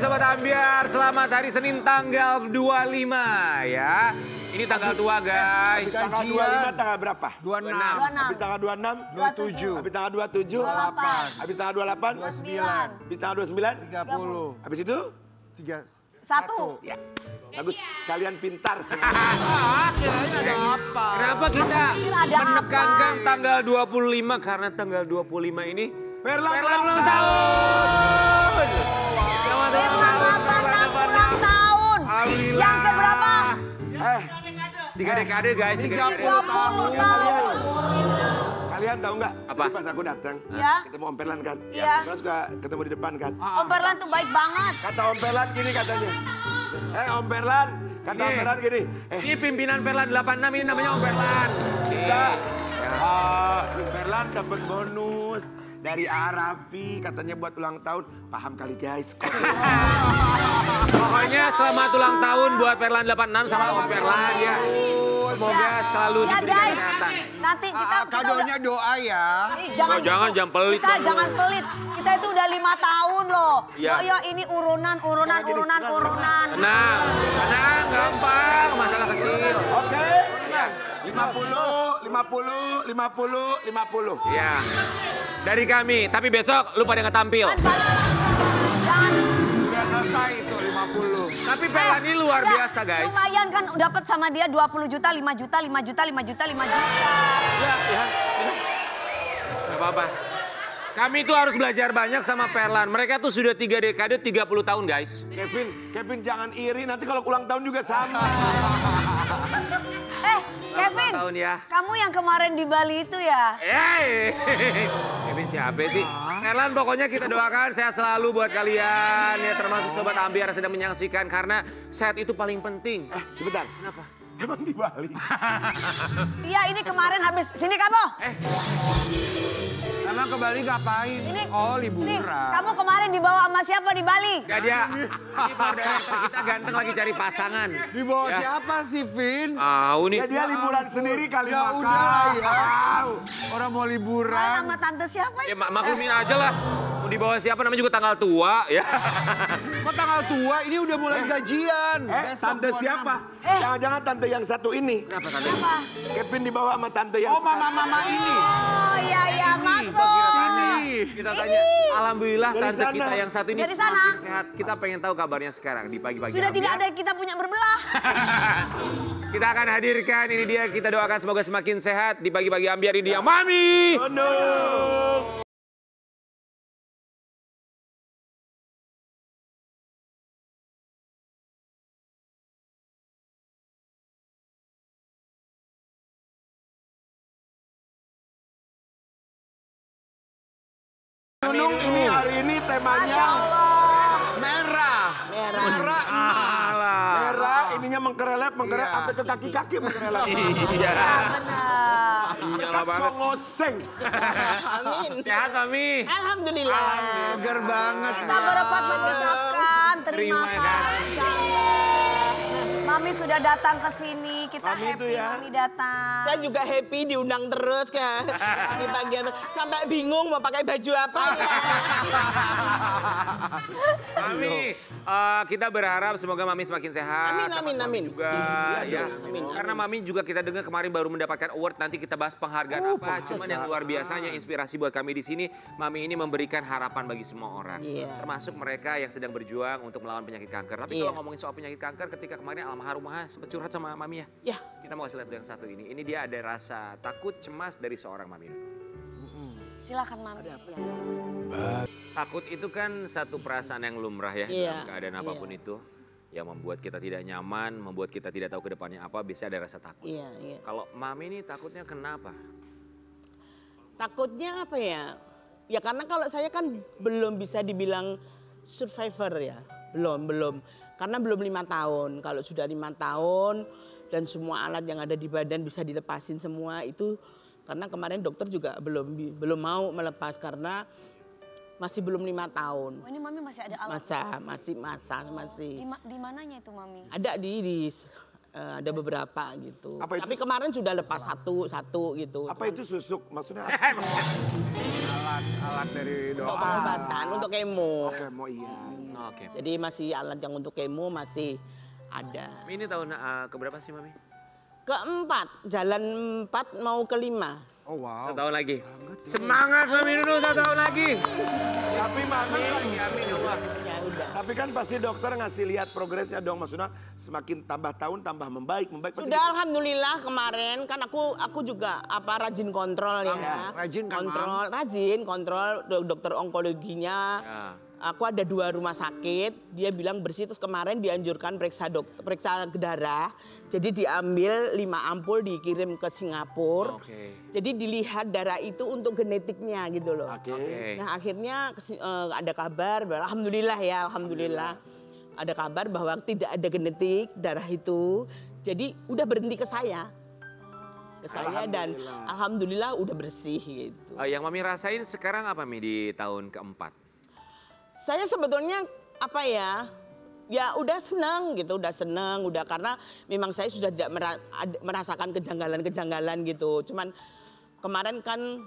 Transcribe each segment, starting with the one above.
Sobat Ambiar, selamat hari Senin tanggal 25 ya. Ini tanggal tua guys. Tanggal 25 tanggal berapa? 26. Habis tanggal 26? 27. Habis tanggal 27? 28. Habis tanggal 28? 29. Habis tanggal 29? 30. Habis itu? 1. Ya. Bagus, kalian pintar semua. Kirain ada apa? Kenapa kita menekankan tanggal 25? Karena tanggal 25 ini Perlan ulang tahun. Selamat ulang tahun. Alhamdulillah. Yang keberapa? 3 dekade guys. 30 tahun. Kalian tahu nggak? Apa? Pas aku datang, Ya. ketemu Om Perlan kan? Iya. Terus suka ketemu di depan kan? Om Perlan tuh baik banget. Kata Om Perlan gini katanya. Om Perlan, kata Om Perlan gini. Ini pimpinan Perlan 86 ini namanya Om Perlan. Kita, Perlan dapat bonus dari Arafi katanya buat ulang tahun. Paham kali guys. Pokoknya selamat ulang tahun buat Perlan 86 sama Om Perlan ya. Semoga selalu Ya diberikan guys, kesehatan. nanti kita Kadonya doa ya. Jangan pelit. Kita jangan pelit. Kita itu udah 5 tahun loh. Iya. Yo ini urunan. Tenang, gampang, masalah kecil. Oke. Ya. 50. Ya, dari kami. Tapi besok lu pada nggak tampil. Jangan. Udah selesai itu 50. Tapi Perlan ini luar Udah, biasa guys. Lumayan kan dapat sama dia 20 juta, 5 juta. Ya. Gak apa-apa. Kami tuh harus belajar banyak sama Perlan. Mereka tuh sudah 3 dekade 30 tahun guys. Kevin jangan iri nanti kalau ulang tahun juga sama. Kevin, tahun ya. kamu yang kemarin di Bali itu ya? Kevin siapa sih? Perlan pokoknya kita doakan sehat selalu buat kalian. Ya termasuk Sobat Ambiar yang sedang menyaksikan. Karena sehat itu paling penting. Sebentar. Kenapa? Emang di Bali? Iya ini kemarin habis. Sini kamu. Emang ke Bali ngapain? Ini, Oh nih, liburan. kamu kemarin dibawa sama siapa di Bali? Gak dia. Ini Pak Director kita ganteng lagi cari pasangan. Di bawah Ya. siapa sih Vin? Nih. Ya dia liburan sendiri kali Ya makan. udah lah ya. Orang mau liburan. Sama tante siapa Ya ya? maklumin aja lah. Mau dibawa siapa namanya juga tanggal tua ya. Kok tanggal tua ini udah mulai gajian. Besok Tante 26. siapa? Jangan-jangan tante yang satu ini. Kenapa tante? Apa? Kevin dibawa sama tante yang Oh mama ini. Oh iya masuk. Sini. Kita tanya, alhamdulillah Dari tante sana. kita yang satu ini Dari sana. semakin sehat. Kita pengen tahu kabarnya sekarang di pagi-pagi. Sudah tidak Ambiar. ada yang kita punya berbelah. Kita akan hadirkan, ini dia kita doakan semoga semakin sehat di pagi-pagi Ambiar ini dia Mami. Oh no. Nunung ini hari ini Masya temanya Allah. Merah. Merah. merah, ininya mengkerelep, Iya. sampai ke kaki-kaki mengkerelep. Iya. Benar. Iya Dekat banget. songoseng. Amin. Sehat Mami. Alhamdulillah. Seger banget. Kita berempat mengucapkan terima Terima kasih. kasih. Mami sudah datang ke sini, kita Mami happy itu ya. Mami datang. Saya juga happy diundang terus kan. Di pagi hari. Sampai bingung mau pakai baju apa. Mami, kita berharap semoga Mami semakin sehat. Amin, sama amin, suami amin. juga ya. Amin, Karena Mami juga kita dengar kemarin baru mendapatkan award, nanti kita bahas penghargaan apa. Cuman yang luar biasanya inspirasi buat kami di sini, Mami ini memberikan harapan bagi semua orang. Iya. Termasuk mereka yang sedang berjuang untuk melawan penyakit kanker. Tapi Iya. kalau ngomongin soal penyakit kanker, ketika kemarin almarhumah sempat curhat sama Mami ya. Ya. Kita mau kasih lihat yang satu ini. Ini dia ada rasa takut, cemas dari seorang Mami. Silakan Mami. Takut itu kan satu perasaan yang lumrah ya, Iya, dalam keadaan apapun itu. Yang membuat kita tidak nyaman, membuat kita tidak tahu ke depannya apa, bisa ada rasa takut. Iya, iya. Kalau Mami ini takutnya kenapa? Takutnya apa ya? Ya karena kalau saya kan belum bisa dibilang survivor ya. Belum. Karena belum 5 tahun. Kalau sudah 5 tahun dan semua alat yang ada di badan bisa dilepasin semua itu, karena kemarin dokter juga belum mau melepas karena masih belum 5 tahun. Oh, ini Mami masih ada alat? Masih. Di mananya itu Mami? Ada ada beberapa gitu. Apa itu? Tapi kemarin sudah lepas satu gitu. Apa itu susuk? Maksudnya Alat dari Untuk doa. pengobatan, untuk kemo. Oke, mau iya. Oke. Jadi masih alat yang untuk kemo masih ada. Ini tahun keberapa sih Mami? Keempat, jalan 4 mau ke 5. Oh wow. 1 tahun lagi. Semangat Mami Nunu 1 tahun lagi. Tapi Mami, Amin ya Allah. Ya udah. tapi kan pasti dokter ngasih lihat progresnya dong. Maksudnya semakin tambah tahun tambah membaik. Pasti Sudah alhamdulillah kemarin kan aku juga rajin kontrol ya. Rajin kan, kontrol, rajin kontrol dokter onkologinya. Ya. Aku ada 2 rumah sakit, dia bilang bersih, terus kemarin dianjurkan periksa darah. Jadi diambil 5 ampul dikirim ke Singapura. Oke. Jadi dilihat darah itu untuk genetiknya gitu loh. Oke. Nah akhirnya ada kabar, alhamdulillah ya, alhamdulillah. Ada kabar bahwa tidak ada genetik darah itu. Jadi udah berhenti ke saya. Ke saya dan alhamdulillah udah bersih gitu. Yang Mami rasain sekarang apa Mi di tahun keempat? Saya sebetulnya ya udah senang gitu, udah karena memang saya sudah tidak merasakan kejanggalan-kejanggalan gitu. Cuman kemarin kan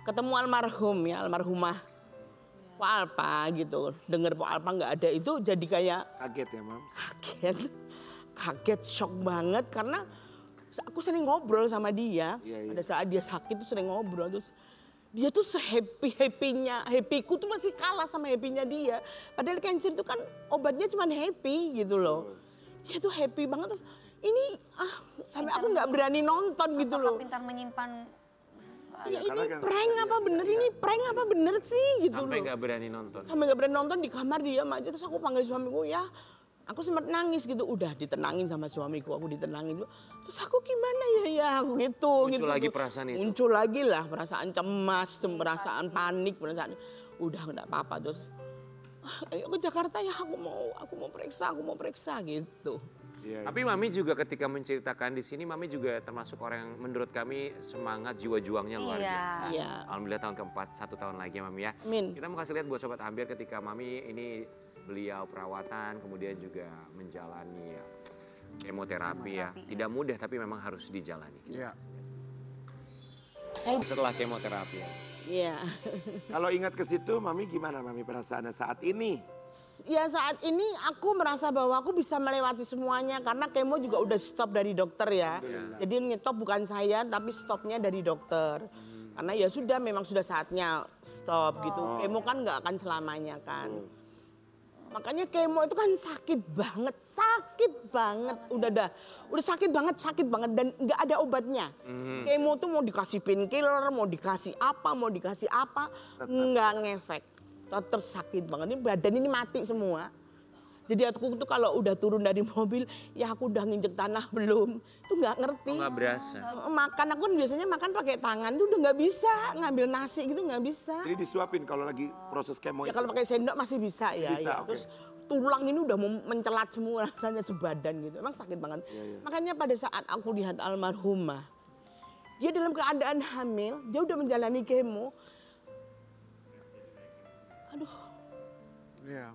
ketemu almarhumah Pak Alpa gitu. Dengar Pak Alpa nggak ada itu jadi kayak Kaget ya, Mam? kaget, shock banget karena aku sering ngobrol sama dia. Iya. Pada saat dia sakit tuh sering ngobrol terus dia tuh happyku tuh masih kalah sama happynya dia. Padahal cancer itu kan obatnya cuma happy gitu loh. Dia tuh happy banget. Terus, ini sampai aku nggak berani nonton gitu loh. Pintar menyimpan. Ya karena ini kan- prank apa bener? Ini prank apa bener sih gitu Sampai loh. nggak berani nonton. Sampai nggak berani nonton di kamar diam aja. Terus aku panggil suamiku ya. Aku sempat nangis gitu. Udah ditenangin sama suamiku. Aku ditenangin. Terus aku gimana ya aku gitu. Muncul lagi perasaan itu. Muncul lagi lah perasaan cemas, perasaan panik, perasaan udah nggak apa-apa terus. Ayo ke Jakarta ya aku mau periksa gitu. Iya. Tapi Mami juga ketika menceritakan di sini, Mami juga termasuk orang yang menurut kami semangat jiwa juangnya luar Iya. biasa. Iya. Alhamdulillah tahun keempat, 1 tahun lagi ya Mami ya. Amin. Kita mau kasih lihat buat Sobat Ambiar ketika Mami ini beliau perawatan, kemudian juga menjalani kemoterapi ya. Tidak mudah tapi memang harus dijalani. Iya. Setelah kemoterapi ya. Iya. Kalau ingat ke situ, Mami gimana Mami perasaannya saat ini? Ya saat ini aku merasa bahwa aku bisa melewati semuanya karena kemo juga udah stop dari dokter ya. Jadi yang nyetop bukan saya tapi stopnya dari dokter. Karena ya sudah memang sudah saatnya stop gitu. Kemo kan nggak akan selamanya kan. Makanya kemo itu kan sakit banget. Udah sakit banget dan nggak ada obatnya. Kemo tuh mau dikasih painkiller, mau dikasih apa, nggak ngefek. Tetap sakit banget. Ini badan ini mati semua. Jadi aku tuh kalau udah turun dari mobil, ya aku udah nginjek tanah belum. Itu nggak ngerti. Nggak berasa. Makan aku kan biasanya makan pakai tangan tuh udah nggak bisa. Ngambil nasi gitu nggak bisa. Jadi disuapin kalau lagi proses kemo Ya itu? kalau pakai sendok masih bisa ya. Bisa, ya. oke. Terus tulang ini udah mau mencelat semua rasanya sebadan gitu. Emang sakit banget. Makanya pada saat aku lihat almarhumah, dia dalam keadaan hamil, dia udah menjalani kemo. Aduh. Iya.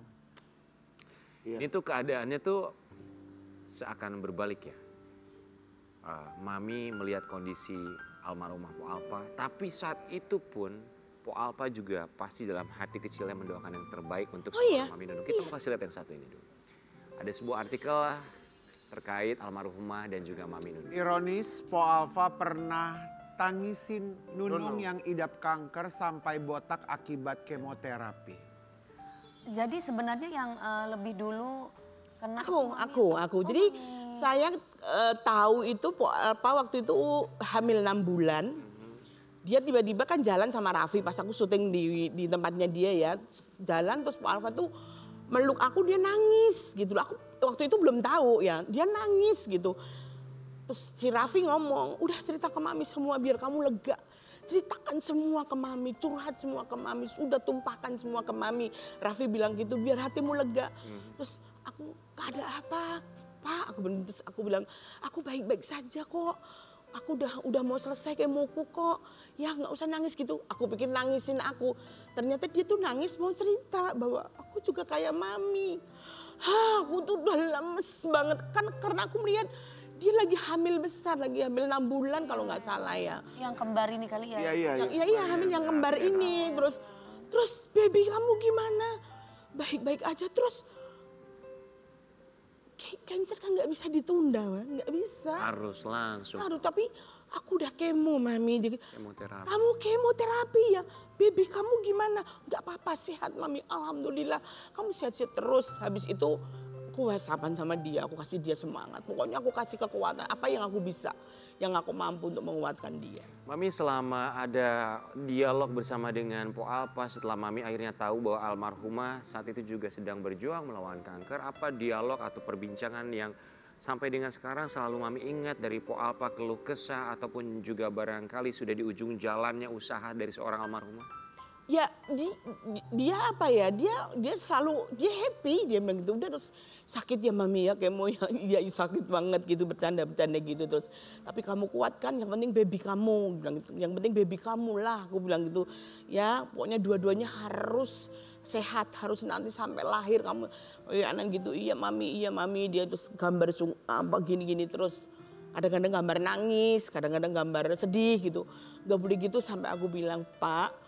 Iya. Ini tuh keadaannya tuh seakan berbalik ya. Mami melihat kondisi almarhumah Po Alpa, tapi saat itu pun Po Alpa juga pasti dalam hati kecilnya mendoakan yang terbaik untuk iya. Mami Nunu. Kita mau kasih lihat yang satu ini dulu. Ada sebuah artikel terkait almarhumah dan juga Mami Nunu. Ironis, Po Alfa pernah tangisin Nunung yang idap kanker sampai botak akibat kemoterapi. Jadi sebenarnya yang lebih dulu kena Aku. Jadi saya tahu itu Po Alpa waktu itu hamil 6 bulan. Dia tiba-tiba kan jalan sama Raffi pas aku syuting di tempatnya dia ya. Jalan terus Po Alpa tuh meluk aku, dia nangis gitu. Aku waktu itu belum tahu ya, dia nangis gitu. Terus si Raffi ngomong, udah cerita ke Mami semua biar kamu lega. ceritakan semua ke Mami, curhat semua ke Mami, sudah tumpahkan semua ke Mami. Raffi bilang gitu, biar hatimu lega. Terus aku, gak ada apa, Pak. Terus aku bilang, aku baik-baik saja kok. Aku udah mau selesai kemoku kok. Ya nggak usah nangis gitu. Aku pikir nangisin aku. Ternyata dia tuh nangis mau cerita bahwa aku juga kayak Mami. Aku tuh udah lemes banget. Kan karena aku melihat dia lagi hamil besar, lagi hamil 6 bulan kalau nggak salah ya. Yang kembar ini kali ya. Iya hamil yang kembar ini. Terus baby kamu gimana? Baik-baik aja. Terus cancer kan nggak bisa ditunda, nggak bisa. Harus langsung. Aduh, tapi aku udah kemo, Mami. Kemoterapi. Kamu kemoterapi ya? Baby kamu gimana? Nggak apa-apa, sehat, Mami. Alhamdulillah. Kamu sehat-sehat terus. Habis itu aku whatsappan sama dia, aku kasih dia semangat. Pokoknya aku kasih kekuatan, apa yang aku bisa, yang aku mampu untuk menguatkan dia. Mami selama ada dialog bersama dengan Po Alpa setelah Mami akhirnya tahu bahwa almarhumah saat itu juga sedang berjuang melawan kanker, apa dialog atau perbincangan yang sampai dengan sekarang selalu Mami ingat dari Po Alpa, keluh kesah ataupun juga barangkali sudah di ujung jalannya usaha dari seorang almarhumah? Ya dia apa ya, dia selalu, dia happy, dia bilang gitu. Udah terus sakit ya Mami ya, kemo ya, iya sakit banget gitu, bercanda-bercanda gitu. Terus tapi kamu kuat kan, yang penting baby kamu, bilang gitu. Yang penting baby kamu lah, aku bilang gitu. Ya pokoknya dua-duanya harus sehat, harus nanti sampai lahir kamu. Oh iya anak gitu, iya Mami, dia terus gambar apa gini-gini terus. Kadang-kadang gambar nangis, kadang-kadang gambar sedih gitu. Gak boleh gitu sampai aku bilang, Pak,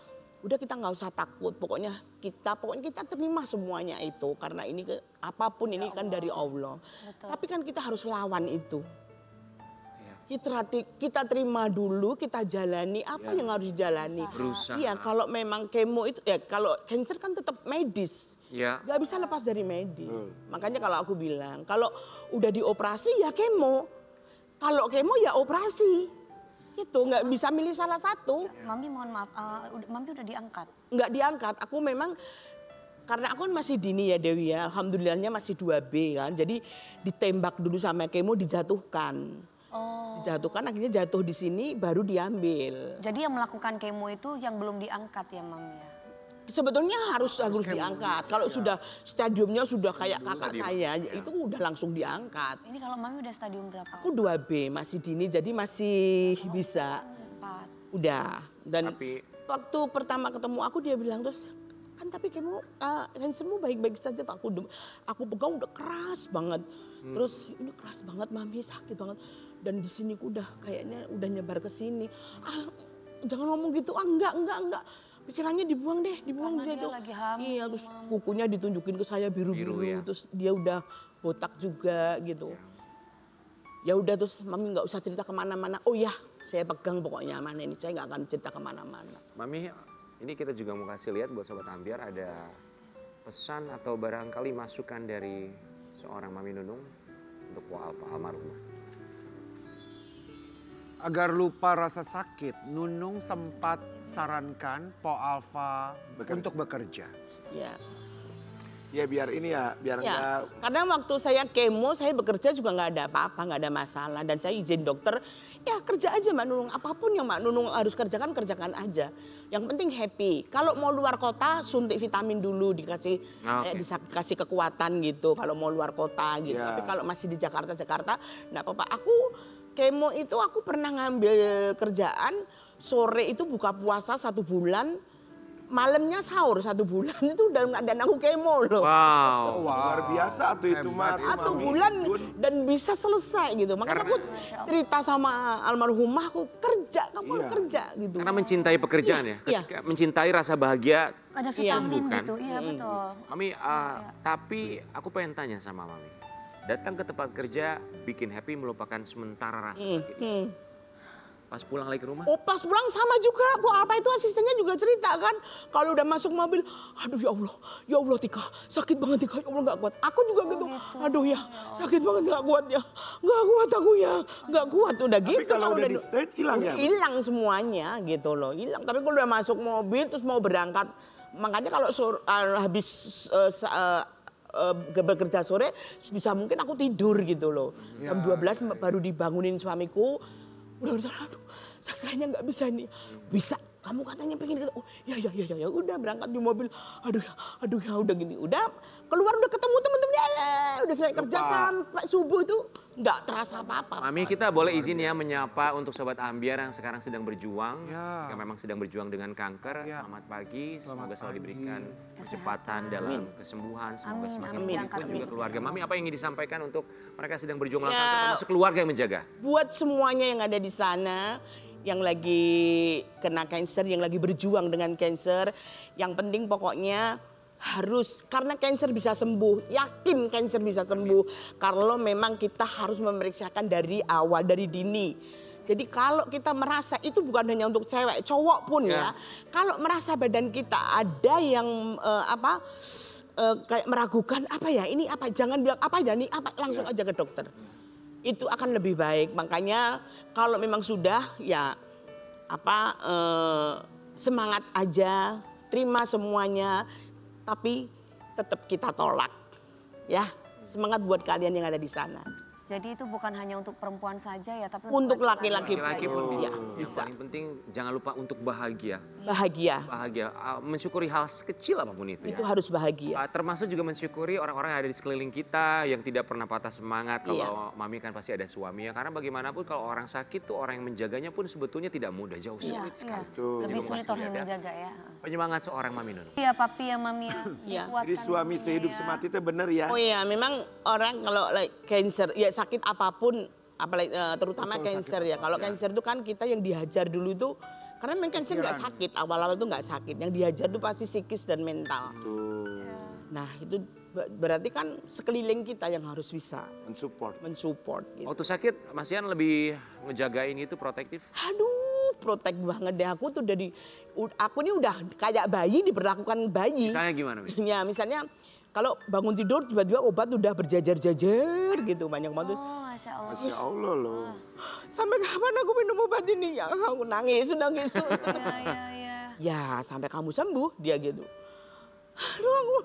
udah kita nggak usah takut, pokoknya kita terima semuanya itu karena ini apapun ini kan dari Allah. Betul. Tapi kan kita harus lawan itu. Ya. Kita terima dulu, kita jalani apa yang harus dijalani. Berusaha. Iya, kalau memang kemo itu ya kalau cancer kan tetap medis. Ya. Gak bisa lepas dari medis. Makanya kalau aku bilang, kalau udah dioperasi ya kemo. Kalau kemo ya operasi. Itu nggak bisa milih salah satu. Mami mohon maaf, Mami udah diangkat. Nggak diangkat, aku memang karena aku kan masih dini ya Dewi ya, alhamdulillahnya masih 2B kan, jadi ditembak dulu sama kemo dijatuhkan. Oh. Dijatuhkan akhirnya jatuh di sini baru diambil. Jadi yang melakukan kemo itu yang belum diangkat ya Mami ya? Sebetulnya harus diangkat. Kalau sudah stadiumnya sudah kayak kakak saya, itu udah langsung diangkat. Ini kalau Mami udah stadium berapa? Aku 2B, masih dini jadi masih bisa. 4. Udah. Dan Tapi waktu pertama ketemu aku dia bilang terus kan tapi kamu cancermu baik-baik saja. Aku pegang udah keras banget. Terus ini keras banget Mami, sakit banget. Dan di sini udah kayaknya udah nyebar ke sini. Jangan ngomong gitu. Enggak. Pikirannya dibuang deh, dibuang Karena dia dia tuh. lagi hamil, Iya, terus kukunya ditunjukin ke saya biru-biru, ya. terus dia udah botak juga gitu. Ya udah terus Mami nggak usah cerita kemana-mana. Oh ya, saya pegang pokoknya mana ini, saya nggak akan cerita kemana-mana. Mami, ini kita juga mau kasih lihat buat Sobat Ambiar ada pesan atau barangkali masukan dari seorang Mami Nunung untuk Po Alpa almarhumah. Agar lupa rasa sakit, Nunung sempat sarankan Po Alpa untuk bekerja. Ya. Ya biar ini ya, biar Ya, enggak. karena waktu saya kemo, saya bekerja juga nggak ada apa-apa, nggak ada masalah. Dan saya izin dokter, ya kerja aja Mbak Nunung. Apapun yang Mbak Nunung harus kerjakan aja. Yang penting happy. Kalau mau luar kota, suntik vitamin dulu, dikasih dikasih kekuatan gitu. Kalau mau luar kota gitu. Ya. Tapi kalau masih di Jakarta, nggak apa-apa. Aku kemo itu aku pernah ngambil kerjaan, sore itu buka puasa 1 bulan. Malamnya sahur 1 bulan itu dan aku kemo loh. Wow. Luar biasa tuh itu mah. tuh, 1 Mami. bulan dan bisa selesai gitu. Makanya aku cerita sama almarhumah, aku kerja, kamu harus kerja gitu. Karena mencintai pekerjaan ya, Iya. ketika mencintai rasa bahagia. Ada vitamin bukan. gitu, iya betul. Mami, tapi aku pengen tanya sama Mami. Datang ke tempat kerja, bikin happy, melupakan sementara rasa sakit. Pas pulang lagi ke rumah? Oh pas pulang sama juga, Bu Alpa itu asistennya juga cerita kan. Kalau udah masuk mobil, aduh ya Allah Tika, sakit banget Tika, ya Allah gak kuat. Aku juga gitu, aduh ya sakit banget gak kuat ya. Gak kuat aku ya, gak kuat udah Tapi gitu. kalau udah di stage hilang ya? Hilang semuanya gitu loh, hilang. Tapi kalau udah masuk mobil terus mau berangkat, makanya kalau habis bekerja sore, bisa mungkin aku tidur gitu loh. Jam 12 baru dibangunin suamiku. Udah, aduh saya kayaknya nggak bisa nih. Bisa, kamu katanya pengen gitu. Oh ya udah berangkat di mobil. Aduh ya udah gini. Udah keluar udah ketemu temen-temennya. Udah saya kerja sampai subuh itu nggak terasa apa-apa. Mami, kita boleh izin ya menyapa untuk Sobat Ambiar yang sekarang sedang berjuang. Ya. Jika memang sedang berjuang dengan kanker, Ya. selamat pagi. Semoga Selamat selalu pagi. diberikan kecepatan dalam kesembuhan. Semoga semakin Amin. pulih pun juga keluarga. Mami, apa yang ingin disampaikan untuk mereka yang sedang berjuang melawan Ya. kanker, termasuk keluarga yang menjaga? Buat semuanya yang ada di sana, yang lagi kena cancer, yang lagi berjuang dengan cancer, yang penting pokoknya harus, karena cancer bisa sembuh, yakin cancer bisa sembuh. Kalau memang kita harus memeriksakan dari awal, dari dini. Jadi kalau kita merasa, itu bukan hanya untuk cewek, cowok pun ya. Kalau merasa badan kita ada yang kayak meragukan, apa ya ini apa, jangan bilang apa ya ini apa, langsung aja ke dokter. Itu akan lebih baik. Makanya kalau memang sudah ya semangat aja, terima semuanya, tapi tetap kita tolak. Ya, semangat buat kalian yang ada di sana. Jadi itu bukan hanya untuk perempuan saja ya, tapi Untuk laki-laki Laki-laki pun Ya, bisa. Yang bisa. paling penting jangan lupa untuk bahagia. Bahagia. Bahagia, mensyukuri hal kecil apapun itu ya. Itu harus bahagia. Termasuk juga mensyukuri orang-orang yang ada di sekeliling kita yang tidak pernah patah semangat. Kalau Iya. Mami kan pasti ada suami ya. Karena bagaimanapun kalau orang sakit tuh orang yang menjaganya pun sebetulnya tidak mudah, jauh sulit sekali. Lebih Jadi sulit masih orang yang ada menjaga ya. Penyemangat seorang Mami Nunung. Iya papi ya mami ya. Iya. Dikuatkan Jadi suami maminya sehidup ya. semati itu benar ya. Oh iya, memang orang kalau cancer, ya sakit apapun, apalagi terutama cancer ya. Kalau cancer itu kan kita yang dihajar dulu itu, karena memang cancer nggak sakit, awal-awal itu nggak sakit. Yang dihajar itu pasti psikis dan mental. Tuh, Nah itu berarti kan sekeliling kita yang harus bisa mensupport. mensupport gitu. Waktu sakit Mas Ian lebih ngejagain itu protektif. Aduh, protek banget deh aku tuh aku ini udah kayak bayi, diperlakukan bayi. Misalnya gimana, Mi? Ya misalnya kalau bangun tidur tiba-tiba obat udah berjajar-jajar gitu, banyak banget. Oh Masya Allah. Masya Allah loh. Sampai kapan aku minum obat ini? Ya aku nangis udah gitu. Ya. Ya sampai kamu sembuh dia gitu. Aduh aku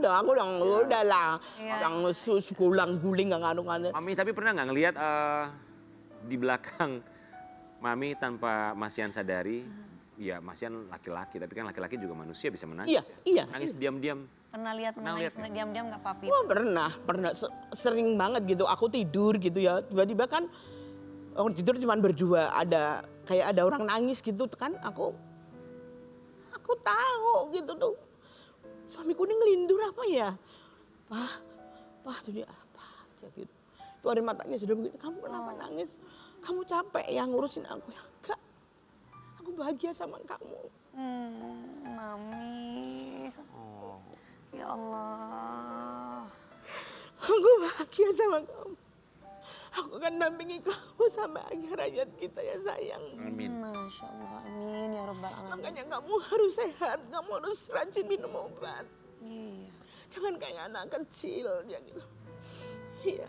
udah lah. Iya. Udah gulang-guling nggak nganu-nganu. Mami tapi pernah nggak ngelihat di belakang Mami tanpa Mas Ian sadari, ya Mas Ian laki-laki, tapi kan laki-laki juga manusia bisa menangis. Iya. Nangis diam-diam. Pernah lihat menangis diam-diam nggak papi? Wah pernah sering banget gitu. Aku tidur gitu ya, tiba-tiba kan orang tidur cuma berdua, kayak ada orang nangis gitu kan. Aku tahu gitu tuh. Suamiku ini ngelindur apa ya? Wah tuh dia apa aja gitu. Itu air matanya sudah begini, kamu kenapa nangis? Kamu capek ya ngurusin aku ya? Enggak, aku bahagia sama kamu. Mami. Ya Allah. Aku bahagia sama kamu. Aku akan dampingi kamu sampai akhir hayat kita ya sayang. Amin. Masya Allah. Amin ya Rabbal Alamin. Makanya kamu harus sehat, kamu harus rajin minum obat. Iya. Jangan kayak anak kecil ya gitu. Iya.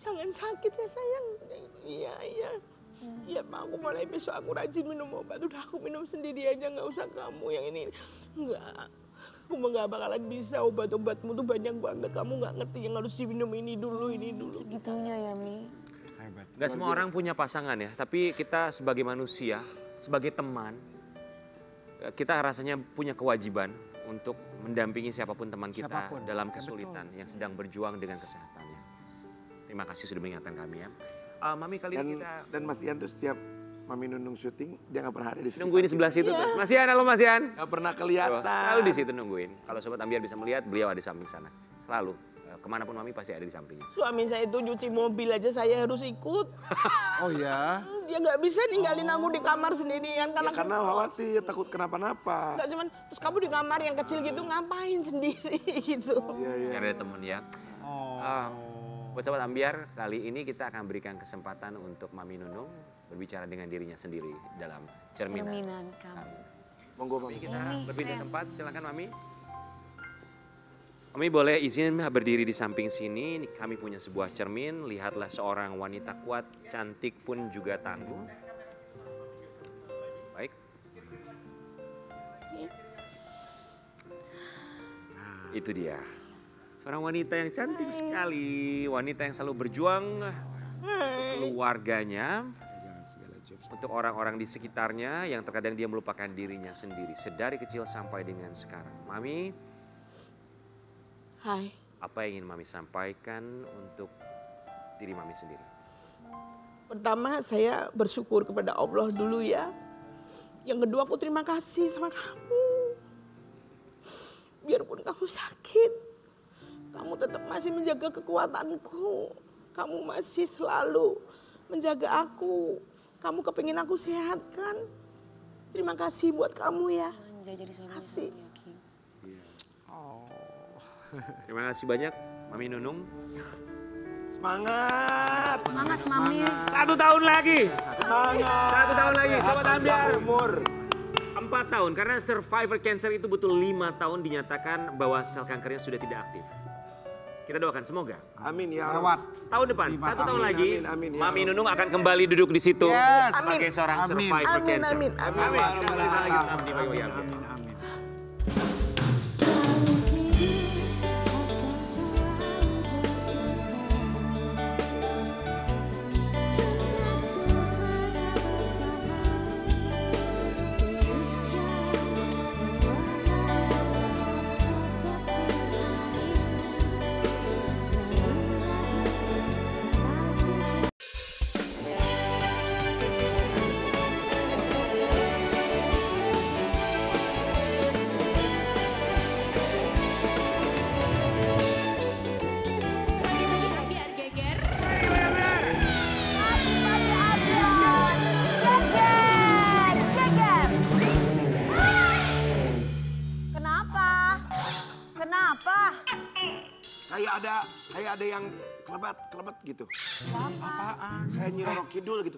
Jangan sakit ya sayang. Iya. Iya Pak, aku mulai besok aku rajin minum obat. Udah aku minum sendiri aja, nggak usah kamu yang ini. Enggak. Aku nggak bakalan bisa, obat-obatmu tuh banyak banget. Kamu nggak ngerti yang harus diminum ini dulu. Segitunya ya Mi. Hebat. Gak semua orang punya pasangan ya, tapi kita sebagai manusia, sebagai teman, kita rasanya punya kewajiban untuk mendampingi siapapun teman kita Siapapun. dalam Ya, kesulitan betul. yang sedang berjuang dengan kesehatannya. Terima kasih sudah mengingatkan kami ya. Mami kali ini kita Dan Mas Ian tuh setiap Mami Nunung syuting, dia nggak pernah ada di sini. nungguin di sebelah situ terus. Mas Ian, halo Mas Ian. Nggak pernah Tuh, kelihatan. selalu di situ nungguin. Kalau Sobat Ambiar bisa melihat, beliau ada di samping sana. Selalu. Kemanapun Mami pasti ada di sampingnya. Suami saya itu nyuci mobil aja saya harus ikut. Oh ya. Dia nggak bisa ninggalin aku di kamar sendirian Ya, karena khawatir, takut kenapa-napa. nggak cuman terus kamu di kamar yang kecil gitu ngapain sendiri gitu. Iya. Ada temen ya. Buat Sobat Ambiar, kali ini kita akan berikan kesempatan untuk Mami Nunung berbicara dengan dirinya sendiri dalam cerminan. Cerminan kamu. Monggo Mami. Kita berpindah tempat, silakan Mami. Mami boleh izin berdiri di samping sini. Kami punya sebuah cermin. Lihatlah seorang wanita kuat, cantik pun juga tangguh. Baik. Itu dia. Seorang wanita yang cantik sekali. Wanita yang selalu berjuang untuk keluarganya. untuk orang-orang di sekitarnya yang terkadang dia melupakan dirinya sendiri. Sedari kecil sampai dengan sekarang. Mami, Hai. apa yang ingin Mami sampaikan untuk diri Mami sendiri? Pertama saya bersyukur kepada Allah dulu ya. Yang kedua aku terima kasih sama kamu. Biarpun kamu sakit, kamu tetap masih menjaga kekuatanku. Kamu masih selalu menjaga aku. Kamu kepingin aku sehat kan? Terima kasih buat kamu ya. Jadi suami Kasih. Terima kasih banyak Mami Nunung. Semangat. Semangat Mami. 1 tahun lagi. Semangat. 1 tahun lagi, Sobat Ambiar. Umur. 4 tahun, karena survivor cancer itu butuh 5 tahun dinyatakan bahwa sel kankernya sudah tidak aktif. Kita doakan semoga Amin ya Lewat. Allah. tahun depan, 5 1 tahun tahun. lagi, Amin, amin, ya Mami Allah. Nunung akan kembali duduk di situ Yes. sebagai seorang Amin. survivor Amin, cancer. amin, amin. Amin. Kita balik lagi Amin, di Bagi Ambiar. amin, amin. Biar geger. Kenapa? Kenapa? Kayak ada yang kelebat gitu. Apaan? Kayak Nyi Roro Kidul gitu.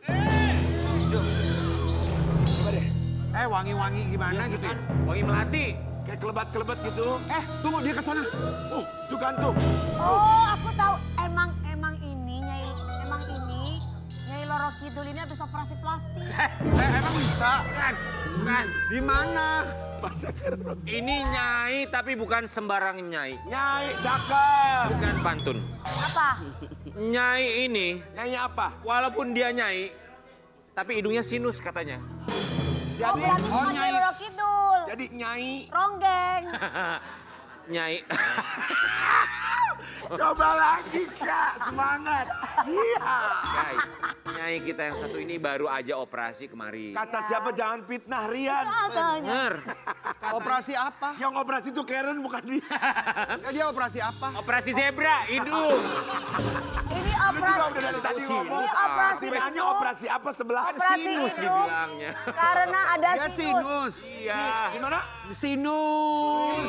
Wangi-wangi gimana gitu ya? Wangi melati. Kayak kelebat gitu. Tunggu dia ke sana. Tuh kan tuh. Oh, aku tahu. Emang ini Nyai Loro Kidul ini habis operasi plastik. Emang bisa? Bukan. Di mana? Ini Nyai tapi bukan sembarang Nyai. Nyai, cakep. Bukan pantun. Apa? Nyai ini, Nyai apa? walaupun dia Nyai, tapi hidungnya sinus katanya. Oh, Jadi, berarti bukan Nyai Loro Kidul. jadi Nyai. Ronggeng. Nyai. Coba lagi Kak, semangat. Iya. Guys, Nyai kita yang satu ini baru aja operasi kemarin. Kata siapa jangan fitnah Rian. Bener. Operasi apa? Yang operasi itu Karen bukan dia. Ya, dia operasi apa? Operasi zebra, hidung. Ini Lu juga operasi. udah dari tadi ngomong. Ini operasi Nanya hidung. operasi apa sebelah? Operasi Sinus hidung. dibilangnya. Karena ada Dia sinus. sinus. Iya. Gimana? Sinus.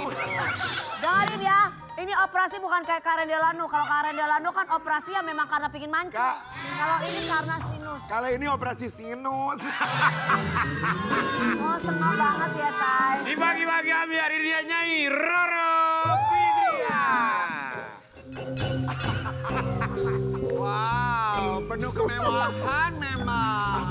Dengerin ya. Ini operasi bukan kayak Karen Delano. Kalau Karen Delano kan operasi ya memang karena pingin mancing. Kak. Kalau ini karena sinus. Kalau ini operasi sinus. Oh, senang banget ya, Tay. Dibagi-bagi Ambiar, ini dia Nyai Roro Fitria. Wow, penuh kemewahan memang.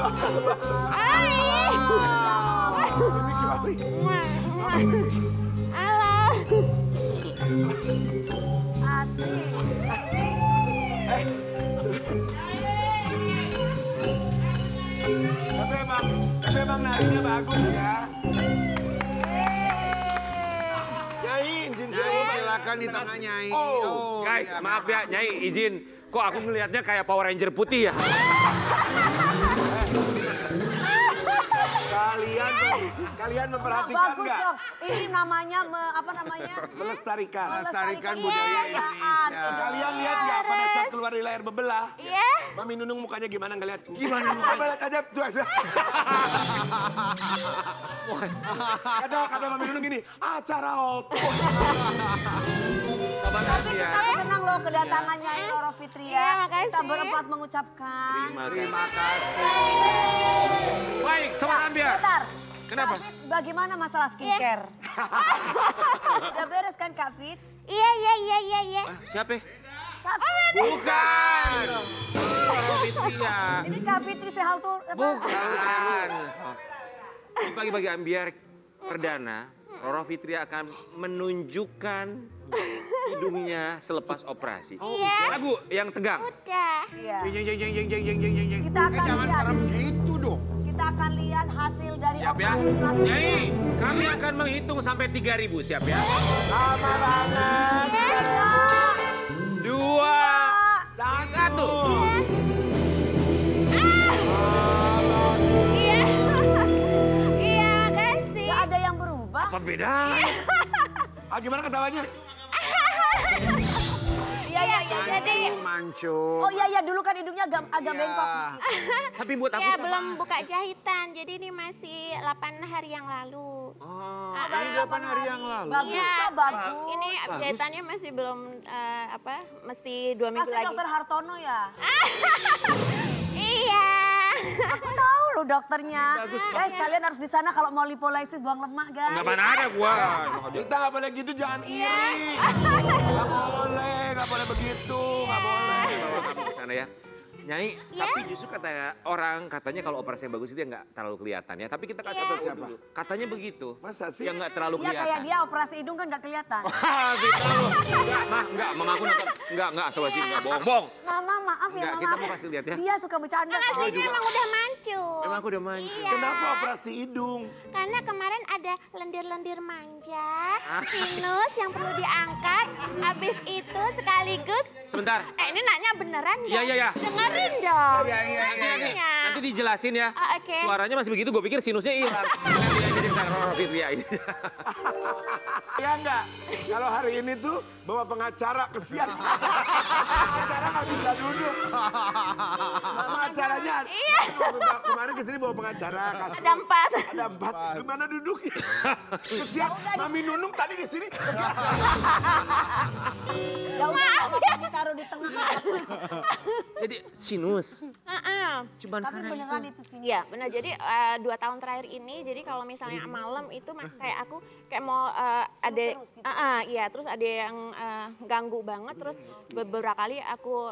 Tapi emang narinya bagus ya. Nyai, izin Nyai, saya. silakan di tengah Nyai. Oh, Guys, iya, maaf ya Nyai izin. Kok aku ngelihatnya kayak Power Ranger putih ya? Kalian memperhatikan Bagus nggak? dong. Ini namanya apa namanya? Melestarikan. Melestarikan budaya Indonesia. Kalian lihat nggak pada saat keluar dari layar bebelah? Iya. Mami Nunung mukanya gimana ngeliat? Gimana mukanya? Coba lihat aja tuh. Kata Mami Nunung gini, acara opo. Sobat Tapi Ambiar. kita senang loh kedatangannya Nyai Loro Fitria. Iya, makasih. Kita berempat mengucapkan. Terima kasih. Baik, Sobat Ambiar. Bentar. Kenapa? Kak Fit, bagaimana masalah skincare? Udah beres kan Kak Fit? Iya. Siapa? Kak Fit. Bukan. Roro Fitria. Ini Kak Fitri Sehal tuh. Bukan. Di Pagi-Pagi Ambiar perdana, Roro Fitria akan menunjukkan hidungnya selepas operasi. Lagu yang tegang. Udah. Iya. Jeng, jeng, jeng, jeng, jeng, jeng, jeng, jeng, jeng. Kita akan Jangan lihat. serem gitu dong. Kita akan lihat hasil dari Siap ya? operasi plastik. Nyai, kami akan menghitung sampai 3.000, siap ya? Lama banget. 2, 1. Iya, kasih. Gak ada yang berubah. Apa bedanya? Gimana ketawanya? Iya. Jadi Mancung. Oh iya, dulu kan hidungnya agak Iya. bengkok. Tapi buat aku ya sama. belum buka jahitan. Jadi ini masih 8 hari yang lalu. Oh, Ah, ini 8 hari yang lalu. Bagus Iya. kok, bagus. Ini jahitannya masih belum mesti 2 minggu Pasti lagi. dokter Hartono ya? Iya. Aku tahu loh dokternya. Guys, kalian harus di sana kalau mau lipolisis buang lemak, guys. Enggak mana ada gua. Kita nggak boleh gitu, jangan iri. Nggak boleh begitu, nggak boleh. Bawa kamu ke sana ya. Nyai, Iya. tapi justru katanya kalau operasi yang bagus itu ya nggak terlalu kelihatan ya. Tapi kita kasih tahu Siapa? dulu. Katanya begitu. Masa sih? Yang nggak terlalu Iya, kayak kelihatan. dia operasi hidung kan gak kelihatan. Wah, gitu loh. Enggak, mengaku nonton. Enggak, sobat sih, enggak bohong. Mama, maaf ya, Enggak, Mama. kita mau kasih lihat ya. Dia suka bercanda. kok. Aslinya emang udah mancung. Emang aku udah mancung. Iya. Kenapa operasi hidung? Karena kemarin ada lendir-lendir manja, Ah. sinus yang perlu diangkat. Habis itu sekaligus. Sebentar. Ini nanya beneran Iya, nggak? iya. Dengerin dong. Nanti dijelasin ya. Ah, oke. Suaranya masih begitu, gue pikir sinusnya hilang. Ini cerita Roro Fitria ini. Ya enggak? Kalau hari ini tuh bawa pengacara, kesian. Pengacara nggak bisa duduk. Mama acaranya. Iya. Kemarin kesini bawa pengacara. Ada 4. Ada 4. Gimana duduknya? Kesian. Mami Nunung tadi di sini. Ya udah, Mama ditaruh di tengah. Jadi sinus. Cuman Tapi karena beneran itu. itu sini. Iya benar, jadi 2 tahun terakhir ini, jadi kalau misalnya malam itu kayak aku kayak mau ada, terus gitu. iya terus ada yang ganggu banget, terus beberapa kali aku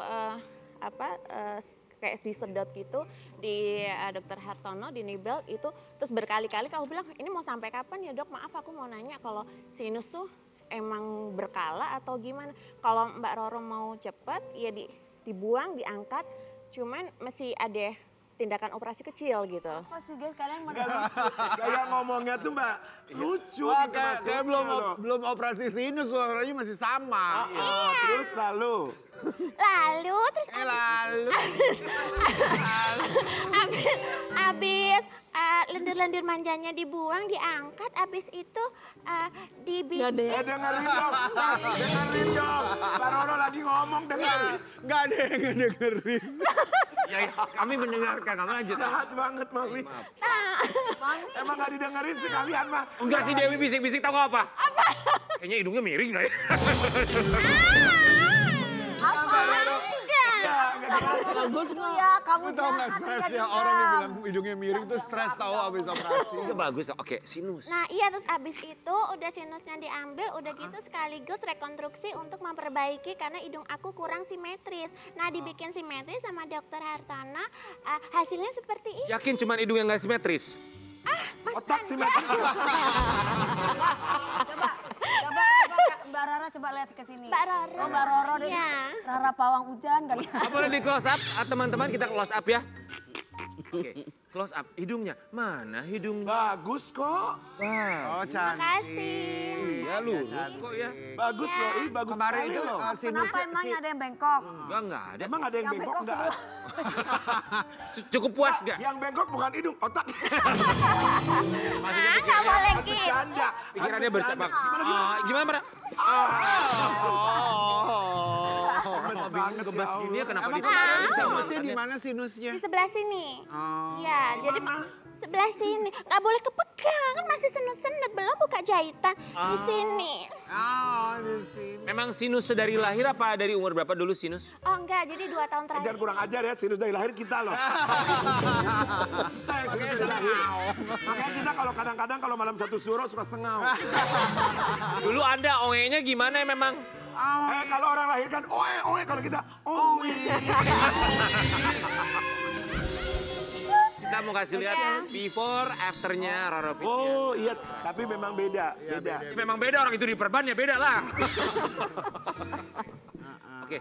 kayak disedot gitu di dokter Hartono di Nibel itu, terus berkali-kali aku bilang ini mau sampai kapan ya dok, maaf aku mau nanya kalau sinus tuh emang berkala atau gimana, kalau Mbak Roro mau cepet ya dibuang, diangkat, cuman masih ada tindakan operasi kecil gitu. Apa sih guys, kalian mau Kayak ngomongnya tuh Mbak lucu. Wah, gitu kayak maksudnya loh. belum operasi sinus, suaranya masih sama. Terus lalu. Lalu terus Lalu. abis lendir-lendir manjanya dibuang, diangkat, abis itu Dengerin dong. Dengerin dong. Mbak Roro lagi ngomong, dengerin. Nggak ada yang dengerin. Ya, kami mendengarkan, kamu lanjut. Jahat banget Mami. Emang gak didengerin sekalian mah. Enggak sih Dewi bisik-bisik, tahu nggak apa? Apa? Kayaknya hidungnya miring dah ya. bagus itu ya, kamu Kamu tau nggak jahat, stres dia ya orang yang diam. bilang hidungnya miring tuh stres tahu abis operasi. Itu bagus, oke, sinus. Nah iya, terus abis itu udah sinusnya diambil, udah gitu sekaligus rekonstruksi untuk memperbaiki karena hidung aku kurang simetris. Nah dibikin simetris sama dokter Hartono, hasilnya seperti ini. Yakin cuman hidung yang nggak simetris? Otak simetris. Coba Mbak Rara coba lihat ke sini. Mbak Roro. Oh, Mbak Roro deh. Iya. Rara pawang hujan kali. Boleh di close up, teman-teman kita close up ya. Oke, close up hidungnya. Mana hidung? Bagus kok. Wah, Oh cantik. Makasih. ya lurus kok ya. Bagus loh. Ih, bagus Kemarin sekali itu loh. sinus Kenapa emangnya ada yang bengkok? Enggak ada. Emang ada yang Yang bengkok bengkok enggak? semua. Cukup puas gak? Yang bengkok bukan hidung, otak. Maksudnya Nggak boleh gitu. Bercanda. pikirannya bercabang. Gimana, Mbak? Gemes banget Ngebas ya gini ya, kenapa Emang di kemarin Ah. sinusnya di mana sinusnya? Di sebelah sini. Oh. Iya, jadi sebelah sini. Nggak boleh kepegang, kan masih senut-senut, belum buka jahitan. Di sini. Oh di sini. Memang sinus dari lahir apa dari umur berapa dulu sinus? Oh enggak, jadi 2 tahun terakhir. Jangan kurang ajar ya, sinus dari lahir kita loh. Kita yang sinus dari lahir. Makanya kita kalau kadang-kadang kalau malam satu suro suka sengau. Dulu ada ongenya gimana ya memang? Kalau orang lahir kan oe, kalau kita oe. Kita mau kasih lihat before afternya Roro Fitria. Oh iya, tapi memang beda. Beda. Memang beda, orang itu di perban ya beda lah. Oke,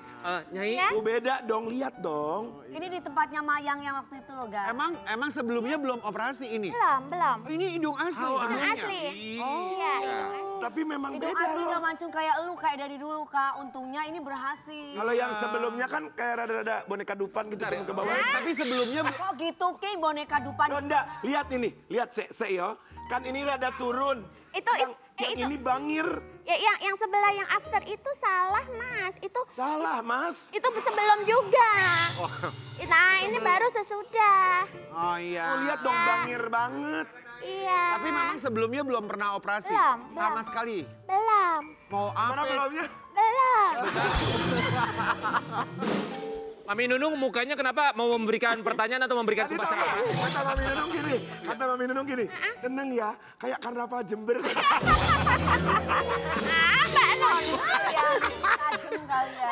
Nyai. Ya. Tuh beda dong, lihat dong. Ini di tempatnya Mayang yang waktu itu loh, Gar. Emang sebelumnya belum operasi ini? Belum. Ini hidung asli Oh, sebelumnya. Asli. Oh. Iya, hidung asli. Tapi memang Hidung beda asli loh. udah mancung kayak elu, kayak dari dulu, Kak. Untungnya ini berhasil. Kalau yang sebelumnya kan kayak rada-rada boneka dupan gitu turun ke bawah. Tapi sebelumnya Kok gitu, Ki? Boneka dupan. Oh enggak, lihat ini, lihat yo. Kan ini rada turun. Yang Yang ini bangir. Ya, yang sebelah yang after itu salah, Mas. Itu Salah, Mas. sebelum juga. Nah, ini baru sesudah. Oh iya. Oh, lihat dong bangir banget. Iya. Tapi memang sebelumnya belum pernah operasi. Belum. Sama sekali. Belum. Mau Mana apa? belumnya? Belum. Mami Nunung mukanya kenapa mau memberikan pertanyaan atau memberikan Tadi sumpah tahu serapah? nggak? Kata Mami Nunung gini, seneng ya, kayak karnaval Jember. Mbak Non. Tajam kali ya.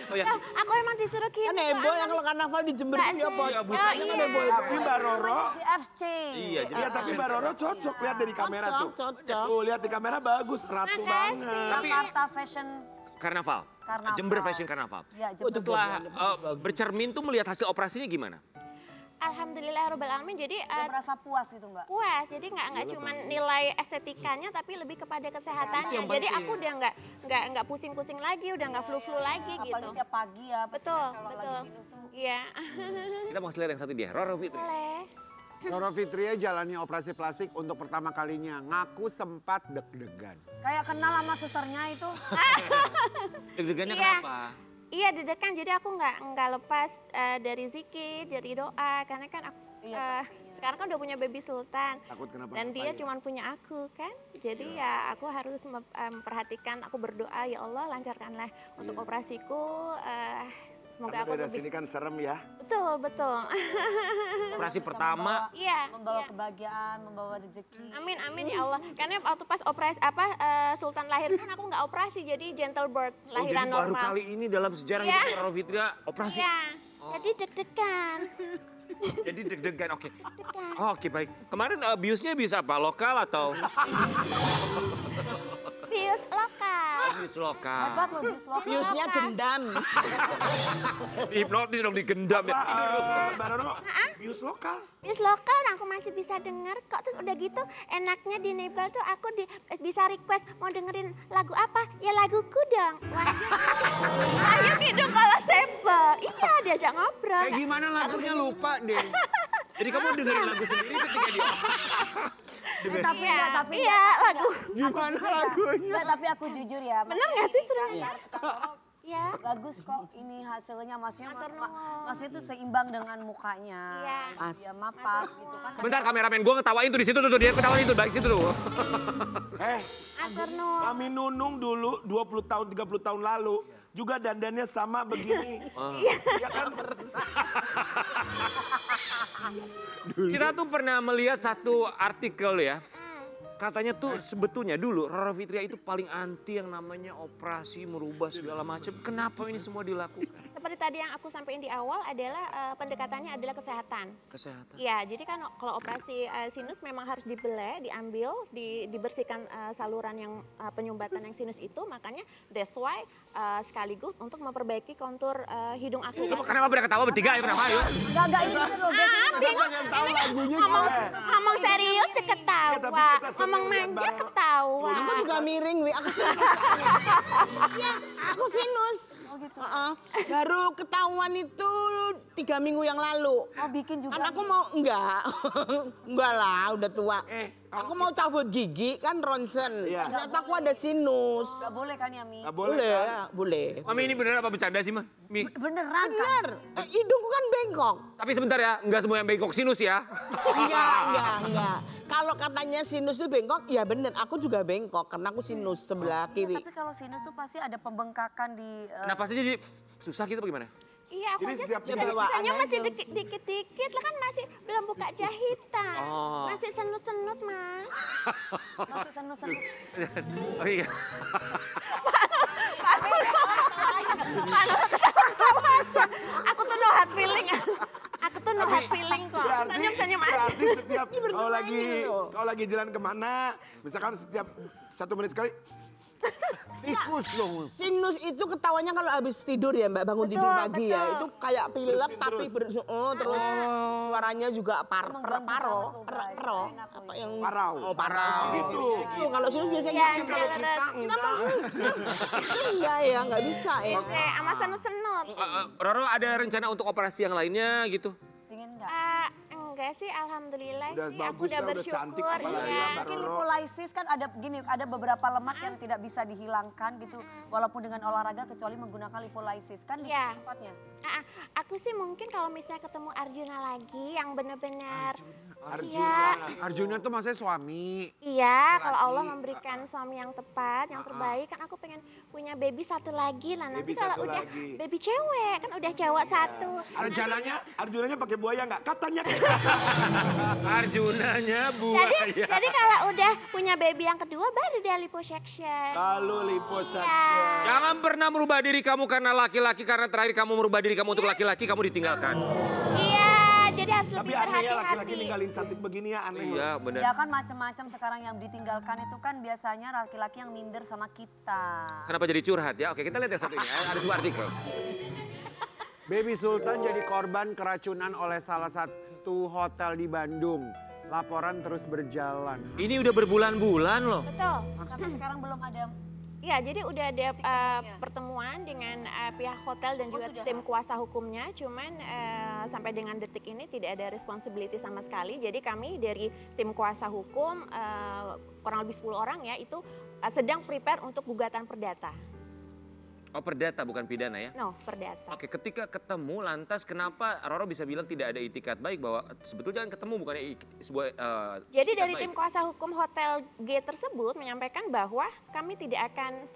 Oh ya, Loh, aku emang disuruh gini. Kan heboh yang kalau karnaval di Jember Mbak itu ya, Bos. Jen. Busanya Oh, kan iya. heboh. Tapi Mbak Roro, Di FC. iya. Jadi iya tapi Mbak Roro cocok, lihat dari kamera tuh. Cocok. Tuh, lihat di kamera bagus, ratu Makasih. banget. Jakarta Fashion. Karnaval. Karnaval. Jember Fashion Karnaval. Ya, Jember. Setelah bercermin tuh melihat hasil operasinya gimana? Alhamdulillahirobbilalamin. Jadi Udah merasa puas gitu, Mbak? puas. Jadi nggak cuma nilai estetikanya, tapi lebih kepada kesehatannya. Jadi aku udah nggak pusing-pusing lagi, udah nggak flu-flu lagi gitu. Apalagi tiap pagi ya. pasti Betul, kan kalau betul. lagi sinus tuh. Iya. Kita mau lihat yang satu dia, Roro Fitri. Boleh. Roro Fitria jalani operasi plastik untuk pertama kalinya. Ngaku sempat deg-degan. Kayak kenal sama susternya itu. Deg-degannya Iya. kenapa? Iya deg-degan, jadi aku nggak lepas dari zikir, dari doa, karena kan aku sekarang kan udah punya baby Sultan. Takut kenapa? Dan dia cuma punya aku kan, jadi ya aku harus memperhatikan, aku berdoa ya Allah lancarkanlah untuk operasiku. Semoga Karena aku dari sini kan serem ya. betul. Operasi pertama. Iya. Membawa kebahagiaan, membawa rezeki. Amin ya Allah. Karena waktu pas operasi Sultan lahir kan aku nggak operasi, jadi gentle birth, Oh, jadi lahiran baru normal. kali ini dalam sejarah Iya. hidup Roro Fitria operasi. Iya. Jadi deg-degan. Jadi deg-degan, oke. Deg-degan. Oh, oke baik. Kemarin biusnya bisa apa? Lokal atau? Bius lokal. Bius lokal. Hebat loh, bis lokal. Biusnya gendam. Hipnotis dong digendam ya. Mbak Roro, bius lokal. Bius lokal aku masih bisa denger kok. Terus udah gitu enaknya di Nebel tuh aku bisa request mau dengerin lagu apa? Ya laguku dong. Wahyu Kidung kalau Sebe. Iya diajak ngobrol. Kayak gimana lagunya lupa deh. Jadi kamu dengerin lagu sendiri ketika dia. Tapi enggak, tapi Iya lagu. Gimana lagunya? enggak, tapi aku jujur ya. Bener gak sih Surya? Iya. Bagus kok ini hasilnya, maksudnya Matur nuwun. maksudnya itu seimbang dengan mukanya. Iya. Pas. Ya mapas gitu kan. Sebentar kameramen gue ngetawain tuh di situ tuh dia ketawain itu baik situ tuh. Matur nuwun. Mami Nunung dulu 20 tahun, 30 tahun lalu juga dandannya sama begini. Ya kan? Kita tuh pernah melihat satu artikel ya. Katanya tuh sebetulnya dulu Roro Fitria itu paling anti yang namanya operasi merubah segala macam. Kenapa ini semua dilakukan? Seperti tadi yang aku sampaikan di awal adalah pendekatannya adalah kesehatan. Kesehatan. Ya, jadi kan kalau operasi sinus memang harus dibelah, diambil, dibersihkan saluran yang penyumbatan yang sinus itu. Makanya that's why sekaligus untuk memperbaiki kontur hidung aku. Kenapa pada ketawa bertiga ya kenapa? Ayo. Enggak ini kan loh guys. Masa pengen tahu lagunya Ngomong serius tapi ketawa, kita sering ngomong lihat manja bareng. ketawa. Aku juga miring, Wi. Aku sinus. Iya, aku sinus. Oh gitu. Baru ketahuan itu 3 minggu yang lalu. Mau bikin juga. Kan aku mau, enggak. Enggak lah, udah tua. Aku mau cabut gigi, kan ronsen. Iya. Ternyata aku ada sinus. Enggak boleh kan ya, Mi? Nggak boleh Boleh, kan? boleh. Mami ini beneran apa bercanda sih, Ma? Mi. Beneran kan? Bener, hidungku kan bengkok. Tapi sebentar ya, nggak semua yang bengkok sinus ya. Enggak. Kalau katanya sinus itu bengkok, ya bener. Aku juga bengkok, karena aku sinus sebelah kiri. Tapi kalau sinus tuh pasti ada pembengkakan di Kenapa sih jadi susah gitu bagaimana? Iya, aku Jadi aja setiap Ya, kita bawaan bisanya aja masih harus. dikit-dikit lah kan masih belum buka jahitan. Oh. Masih senut-senut, Mas. masuk senus-senus. Oh iya. Ketawa-ketawa aja. Aku tuh no hard feeling. Aku tuh no hard feeling kok. Senyum-senyum aja. Berarti setiap gitu. kalau lagi jalan kemana, misalkan setiap 1 menit sekali, Tikus dong. Sinus itu ketawanya kalau habis tidur ya Mbak, bangun tidur pagi ya. Itu kayak pilek Bersin tapi terus suaranya juga paro. Apa yang parau. Oh, parau. Gitu. Itu kalau sinus biasanya Ya, gitu. Kalau kita enggak. Itu enggak ya, enggak bisa ya. Oke, sama senut-senut. Roro ada rencana untuk operasi yang lainnya gitu? Pingin nggak? Enggak sih, alhamdulillah Udah sih. Aku bagus udah ya, udah bersyukur. cantik apalagi ya, Mbak Mungkin Roro. lipolisis kan ada gini, ada beberapa lemak yang tidak bisa dihilangkan gitu, walaupun dengan olahraga kecuali menggunakan lipolisis kan di Iya. situ tempatnya. Aku sih mungkin kalau misalnya ketemu Arjuna lagi yang benar-benar Arjuna tuh maksudnya suami. iya, kalau Allah memberikan suami yang tepat, yang terbaik, kan aku pengen punya baby satu lagi lah. Nanti Baby kalau satu udah lagi. baby cewek, kan udah cowok satu. Arjunanya pakai buaya nggak? Katanya Arjunanya buaya. Jadi kalau udah punya baby yang kedua baru dia liposuction. kalau liposuction. Jangan pernah merubah diri kamu karena laki-laki, karena terakhir kamu merubah diri kamu untuk laki-laki, kamu ditinggalkan. Iya, jadi harus Tapi lebih aneh ya laki-laki berhati-hati. ninggalin cantik begini ya aneh. Iya benar. Ya kan macam-macam sekarang yang ditinggalkan itu kan biasanya laki-laki yang minder sama kita. Kenapa jadi curhat ya? Oke, kita lihat yang satu ini. Ada sebuah artikel. Baby Sultan jadi korban keracunan oleh salah satu hotel di Bandung. Laporan terus berjalan. Ini udah berbulan-bulan loh. Betul. Sampai sekarang belum ada. Ya, jadi udah ada Titik-titiknya. pertemuan dengan pihak hotel dan juga sudah. tim kuasa hukumnya. Cuman sampai dengan detik ini tidak ada responsibility sama sekali. Jadi kami dari tim kuasa hukum kurang lebih 10 orang ya itu sedang prepare untuk gugatan perdata. Oh perdata bukan pidana ya? No, perdata. Oke, ketika ketemu lantas kenapa Roro bisa bilang tidak ada itikat baik bahwa sebetulnya kan ketemu bukannya sebuah Jadi itikat dari baik? tim kuasa hukum Hotel G tersebut menyampaikan bahwa kami tidak akan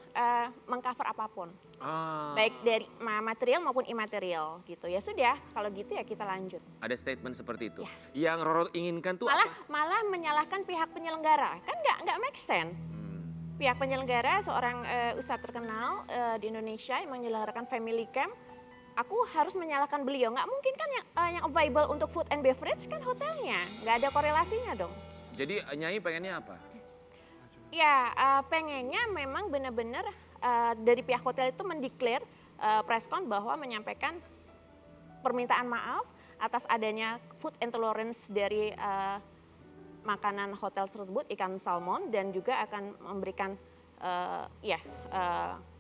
mengcover apapun. Ah, Baik dari material maupun imaterial gitu. Ya sudah, kalau gitu ya kita lanjut. ada statement seperti itu. Yang Roro inginkan tuh Malah apa? malah menyalahkan pihak penyelenggara. Kan nggak make sense. Pihak penyelenggara seorang ustadz terkenal di Indonesia yang menyelenggarakan family camp, aku harus menyalahkan beliau. Nggak mungkin kan yang available untuk food and beverage kan hotelnya, nggak ada korelasinya dong. Jadi Nyai pengennya apa? Ya pengennya memang benar-benar dari pihak hotel itu mendeklar preskon bahwa menyampaikan permintaan maaf atas adanya food intolerance dari makanan hotel tersebut, ikan salmon, dan juga akan memberikan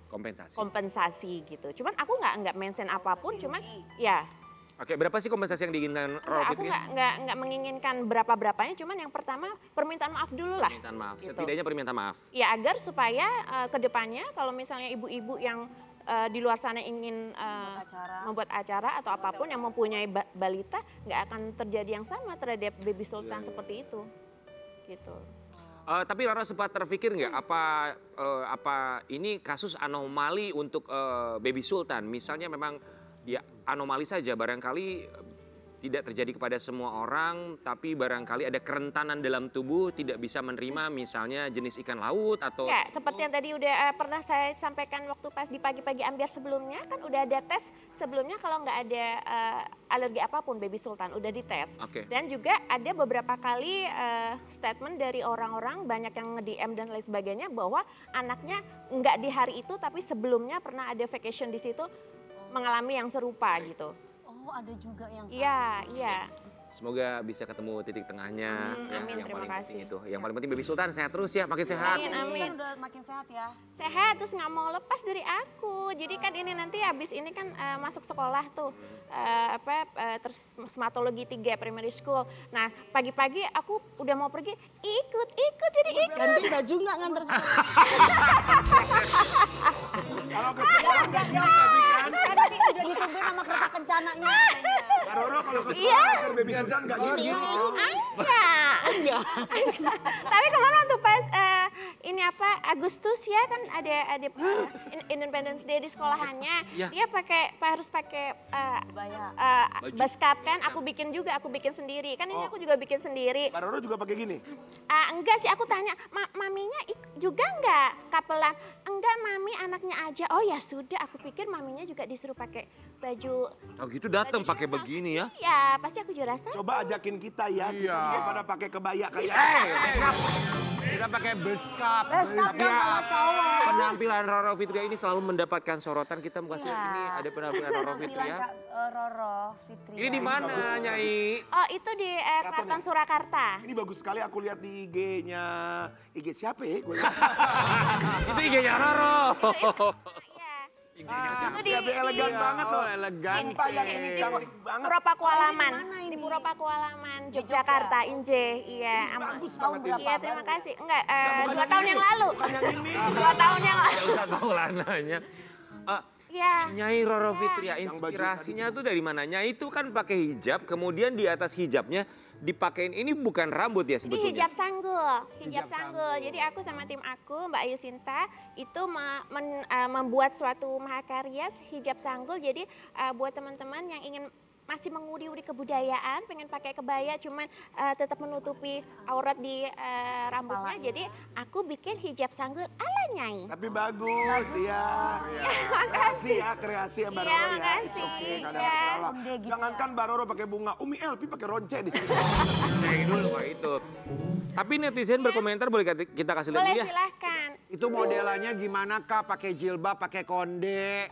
Kompensasi. kompensasi gitu. Cuman aku nggak mention apapun, cuman ya Oke, berapa sih kompensasi yang diinginkan Roro aku Fitri? nggak menginginkan berapa-berapanya, cuman yang pertama permintaan maaf dulu lah. Permintaan maaf, Gitu. setidaknya permintaan maaf. Ya agar supaya ke depannya kalau misalnya ibu-ibu yang di luar sana ingin membuat acara atau apapun yang mempunyai balita, nggak akan terjadi yang sama terhadap baby sultan seperti itu, gitu. Tapi Roro sempat terpikir nggak apa ini kasus anomali untuk baby sultan? Misalnya memang ya anomali saja, barangkali tidak terjadi kepada semua orang, tapi barangkali ada kerentanan dalam tubuh tidak bisa menerima misalnya jenis ikan laut atau Ya, seperti yang tadi udah pernah saya sampaikan waktu pas di pagi-pagi ambiar sebelumnya, kan udah ada tes sebelumnya kalau nggak ada alergi apapun baby sultan, udah dites. Oke. Dan juga ada beberapa kali statement dari orang-orang, banyak yang nge-DM dan lain sebagainya, bahwa anaknya nggak di hari itu, tapi sebelumnya pernah ada vacation di situ, mengalami yang serupa gitu. Oh ada juga yang sama. Iya, iya. Semoga bisa ketemu titik tengahnya Amin, yang terima paling penting kasih. itu. Yang paling penting baby sultan sehat terus ya, makin sehat. Amin, amin. Kan udah makin sehat ya. Sehat, terus nggak mau lepas dari aku. Jadi kan ini nanti habis ini kan masuk sekolah tuh, terus smatologi 3 primary school. Nah pagi-pagi aku udah mau pergi, ikut jadi ikut. Ganti baju nggak nganter sekolah? Kalau ke sekolah nggak gini tapi kan. Kan nanti udah ditungguin sama kereta kencananya. Kak Roro kalau ke sekolah nganter baby sultan nggak gini. Enggak. Tapi kemarin waktu pas ini Agustus ya kan ada Independence Day di sekolahannya. Ya. Dia harus pakai Bayar. baskap kan. Aku bikin sendiri. Kan ini aku juga bikin sendiri. Kak Roro juga pakai gini. Enggak sih, aku tanya, maminya juga enggak kapelan? Enggak mami anaknya aja. Oh ya sudah aku pikir maminya juga disuruh pakai baju. Oh gitu datang pakai begini ya? Ya pasti aku juara satu. Coba ajakin kita ya, kita daripada pakai kebaya kayak. Kita pakai beskap. Beskap dong kalau cowok. Penampilan Roro Fitria ini selalu mendapatkan sorotan. Kita mau kasih Iya. ini ada penampilan Roro Penampilan Fitria. Kak, Roro Fitria. Ini di mana, Nyai? Oh itu di Keraton Surakarta. Ini bagus sekali aku lihat di IG-nya. IG siapa ya? Gua lihat. Itu IG-nya Roro. Iya. Itu di elegan banget loh. Elegan. Sumpah yang ini cantik banget. Puro Pakualaman. Di mana ini? Di Puro Pakualaman, Di Yogyakarta, Inje. Iya. Bagus Tahun banget berapa? ini. Iya terima kasih. Enggak, bukan 2 yang tahun ini. yang lalu. Bukan yang ini. 2 tahun yang lalu. Gak usah tahu lah nanya. Iya. Nyai Roro Iya. Fitria, Yang baju inspirasinya tuh dari mana? Nyai itu kan pakai hijab, kemudian di atas hijabnya dipakein ini bukan rambut ya Ini sebetulnya? hijab sanggul, hijab sanggul. Jadi aku sama tim aku, Mbak Ayu Sinta, itu membuat suatu mahakarya hijab sanggul. Jadi buat teman-teman yang ingin masih menguri-uri kebudayaan, pengen pakai kebaya, cuman tetap menutupi aurat di rambutnya. Jadi aku bikin hijab sanggul ala Nyai. Tapi bagus, ya. Kreasi ya, kreasi ya Mbak Iya, Roro ya. makasih. It's okay, nggak ada Iya. masalah. Bunda gitu Jangankan Mbak Roro pakai bunga, Umi Elpi pakai ronce di sini. Nyai dulu Pak itu. Tapi netizen berkomentar boleh kita kasih lihat Boleh dulu ya? silahkan. Itu modelannya gimana Kak? Pakai jilbab, pakai konde.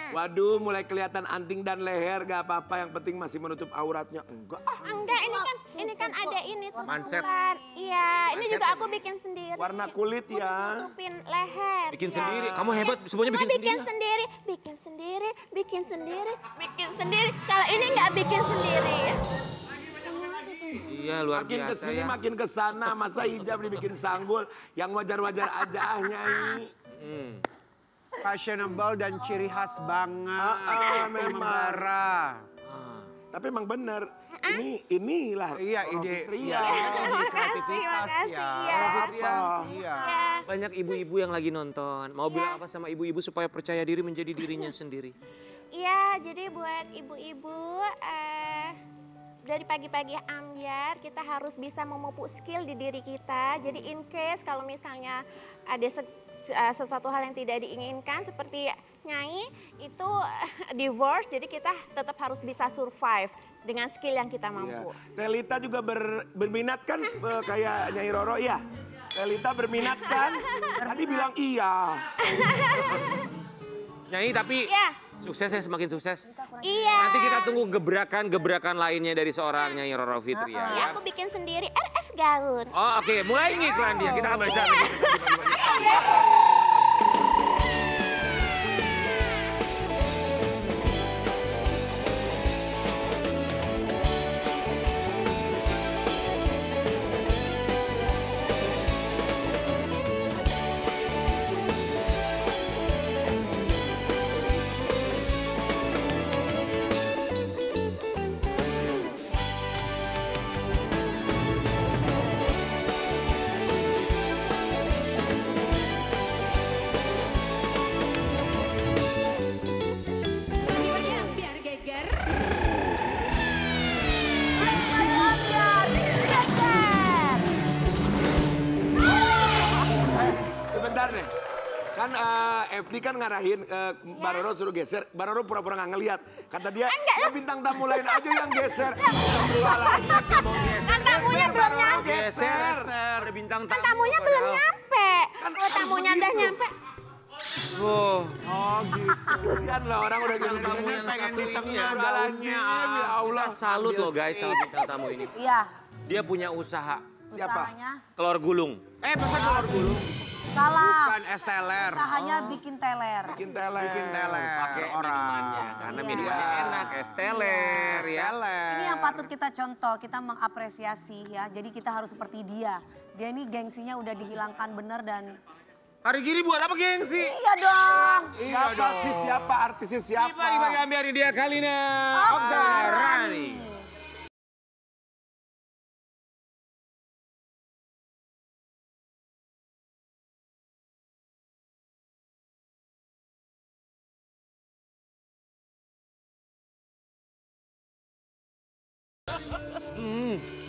Waduh, mulai kelihatan anting dan leher, gak apa-apa. Yang penting masih menutup auratnya. Enggak. Enggak, ini kan ada ini tuh. Manset. Iya, ini juga aku bikin sendiri. Warna kulit Khusus ya. nutupin leher. Bikin Iya. sendiri, kamu hebat semuanya Semua bikin bikin sendiri. sendiri, bikin sendiri, bikin sendiri, bikin sendiri. Kalau ini nggak bikin sendiri. Iya luar Makin biasa kesini ya. makin kesana, masa hijab dibikin sanggul. Yang wajar-wajar aja ah Nyai. Fashionable dan ciri khas banget. memang. Membara. Tapi emang bener, inilah Iya, Roro ide. Fitria. Ide kreativitas Terima kasih, ya. ya. Apa? Iya. Ya. Banyak ibu-ibu yang lagi nonton. Mau bilang apa sama ibu-ibu supaya percaya diri menjadi dirinya sendiri? Iya, jadi buat ibu-ibu dari pagi-pagi ambyar kita harus bisa memupuk skill di diri kita. Jadi in case kalau misalnya ada sesuatu hal yang tidak diinginkan seperti Nyai itu divorce, jadi kita tetap harus bisa survive dengan skill yang kita Iya. mampu. Telita juga berminat kan kayak Nyai Roro ya? Telita berminat kan? Tadi bilang iya. Nyai tapi Iya. sukses ya, semakin sukses. Iya. Nanti kita tunggu gebrakan-gebrakan lainnya dari seorang Nyai Roro Fitria Ya, ya. aku bikin sendiri RF gaun. Oh oke, mulai ngiklan dia. Kita kembali saat lagi. Bagi-bagi biar geger. Sebentar deh. Kan FD kan ngarahin Mbak Roro suruh geser. Mbak Roro pura-pura nggak ngeliat. Kata dia, "Ya, bintang tamu lain aja yang geser." Kan tamunya belum nyampe. Geser. Ada bintang Kan tamu. tamunya belum padahal. nyampe. Kan Kalau harus tamunya udah begitu. nyampe. Oh, Oh gitu. Kasihan lah orang udah Bintang gini. tamu yang pengen satu di ini tengah ya. gaunnya. Ya Allah. Kita salut loh guys sama bintang tamu ini. Iya, Dia punya usaha Siapa? usahanya. telur gulung. Masa telur gulung? Salah. Bukan es teler. Usahanya bikin teler. Bikin teler. Bikin teler. Pakai orang. minumannya karena Iya. minumannya enak, es teler Es ya. teler. Ini yang patut kita contoh, kita mengapresiasi ya. Jadi kita harus seperti dia. Dia ini gengsinya udah dihilangkan bener dan Hari gini buat apa gengsi? iya dong. Siapa sih siapa? Artisnya siapa? Tiba di bagi ambiar dia Kalina Oktarani.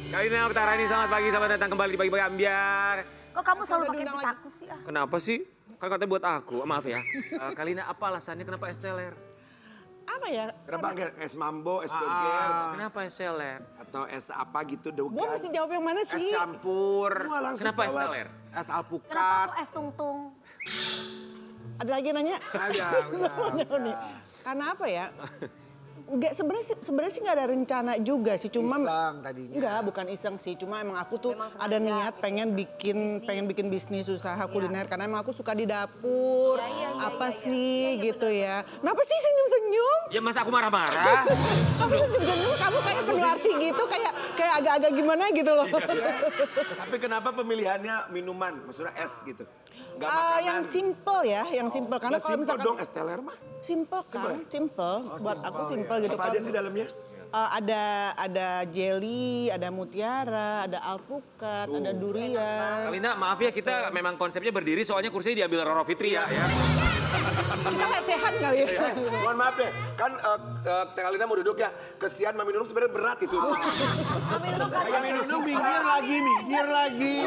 Kalina Oktarani, selamat pagi, selamat datang kembali di Pagi-Pagi Ambiar. Kok kamu selalu Udah pakai diundang pitaku sih? Kenapa sih? Kan katanya buat aku. Maaf ya. Kalina, apa alasannya kenapa es teler? Apa ya? Kenapa nggak es mambo, es joget, Kenapa es teler? atau es apa gitu, Gue dogan. mesti jawab yang mana Es sih? campur, Wah, langsung Kenapa es jawab. teler? es Kenapa alpukat. aku es tungtung? Ada lagi yang nanya? Ada, Jauh nih. Karena apa ya? Enggak, sebenarnya sih nggak ada rencana juga sih, cuma Iseng tadinya. enggak, bukan iseng sih, cuma emang aku tuh Memang ada sengaja niat pengen bikin bisnis usaha kuliner karena emang aku suka di dapur. Apa sih gitu ya. Kenapa sih senyum-senyum? Ya masa aku marah-marah? Tapi senyum-senyum kamu kayak penuh arti gitu, kayak agak-agak gimana gitu loh. Tapi kenapa pemilihannya minuman, maksudnya es gitu? Nggak makanan. Yang simple ya, yang simple karena Nggak kalau simple misalkan dong es teler mah. simple kan, simple. Buat aku simple gitu. Apa aja sih dalamnya? Ada jelly, ada mutiara, ada alpukat, ada durian. Kalina, maaf ya kita memang konsepnya berdiri soalnya kursinya diambil Roro Fitri ya. Kita lesehan kali ya. Mohon maaf deh, kan Teh Kalina mau duduk ya. Kesian Mami Nunung sebenarnya berat itu. Mami Nunung minggir lagi.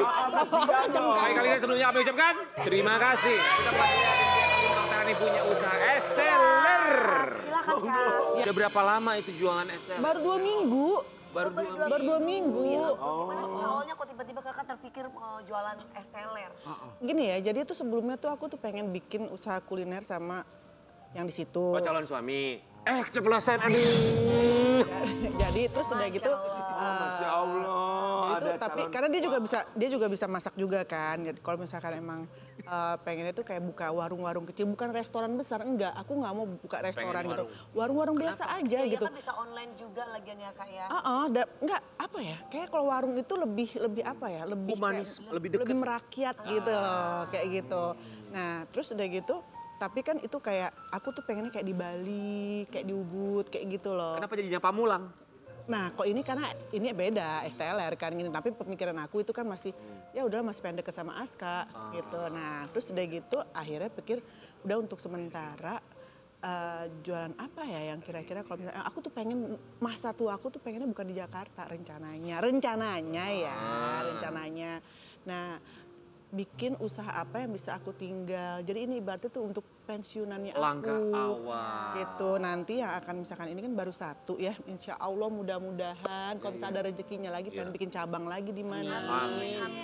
Baik Kalina sebelumnya apa ucapkan? Terima kasih. Kita pastinya ini punya usaha es teler. Silakan Kak. Udah berapa lama itu jualan es teler? Baru 2 minggu. Baru 2 Baru 2 minggu. Gimana sih awalnya kok tiba-tiba kakak terpikir jualan es teler? Gini ya, jadi tuh sebelumnya tuh aku tuh pengen bikin usaha kuliner sama yang di situ. Oh calon suami. Keceplosan aduh. Jadi terus udah gitu. Masya Allah. Itu tapi karena dia juga bisa masak juga kan. Jadi kalau misalkan emang pengennya tuh kayak buka warung-warung kecil, bukan restoran besar, enggak. Aku nggak mau buka restoran gitu. Warung-warung biasa aja Ya gitu. kan bisa online juga lagian ya Kak ya. Enggak apa ya? Kayak kalau warung itu lebih apa ya? Lebih Humanis, kayak, lebih dekat. lebih merakyat gitu loh, kayak gitu. Nah, terus udah gitu, tapi kan itu kayak aku tuh pengennya kayak di Bali, kayak di Ubud, kayak gitu loh. Kenapa jadinya Pamulang? Nah, kok ini karena ini beda STLR kan gini, tapi pemikiran aku itu kan masih ya udah masih pengen deket sama Aska gitu. Nah, terus udah gitu akhirnya pikir udah untuk sementara jualan apa ya yang kira-kira kalau misalnya aku tuh pengen masa tua aku tuh pengennya bukan di Jakarta rencananya rencananya. Nah, bikin usaha apa yang bisa aku tinggal. Jadi ini ibaratnya tuh untuk pensiunannya aku. Langkah awal. Gitu. Nanti yang akan misalkan ini kan baru 1 ya. Insya Allah mudah-mudahan kalau misalnya ada rezekinya lagi pengen bikin cabang lagi di mana.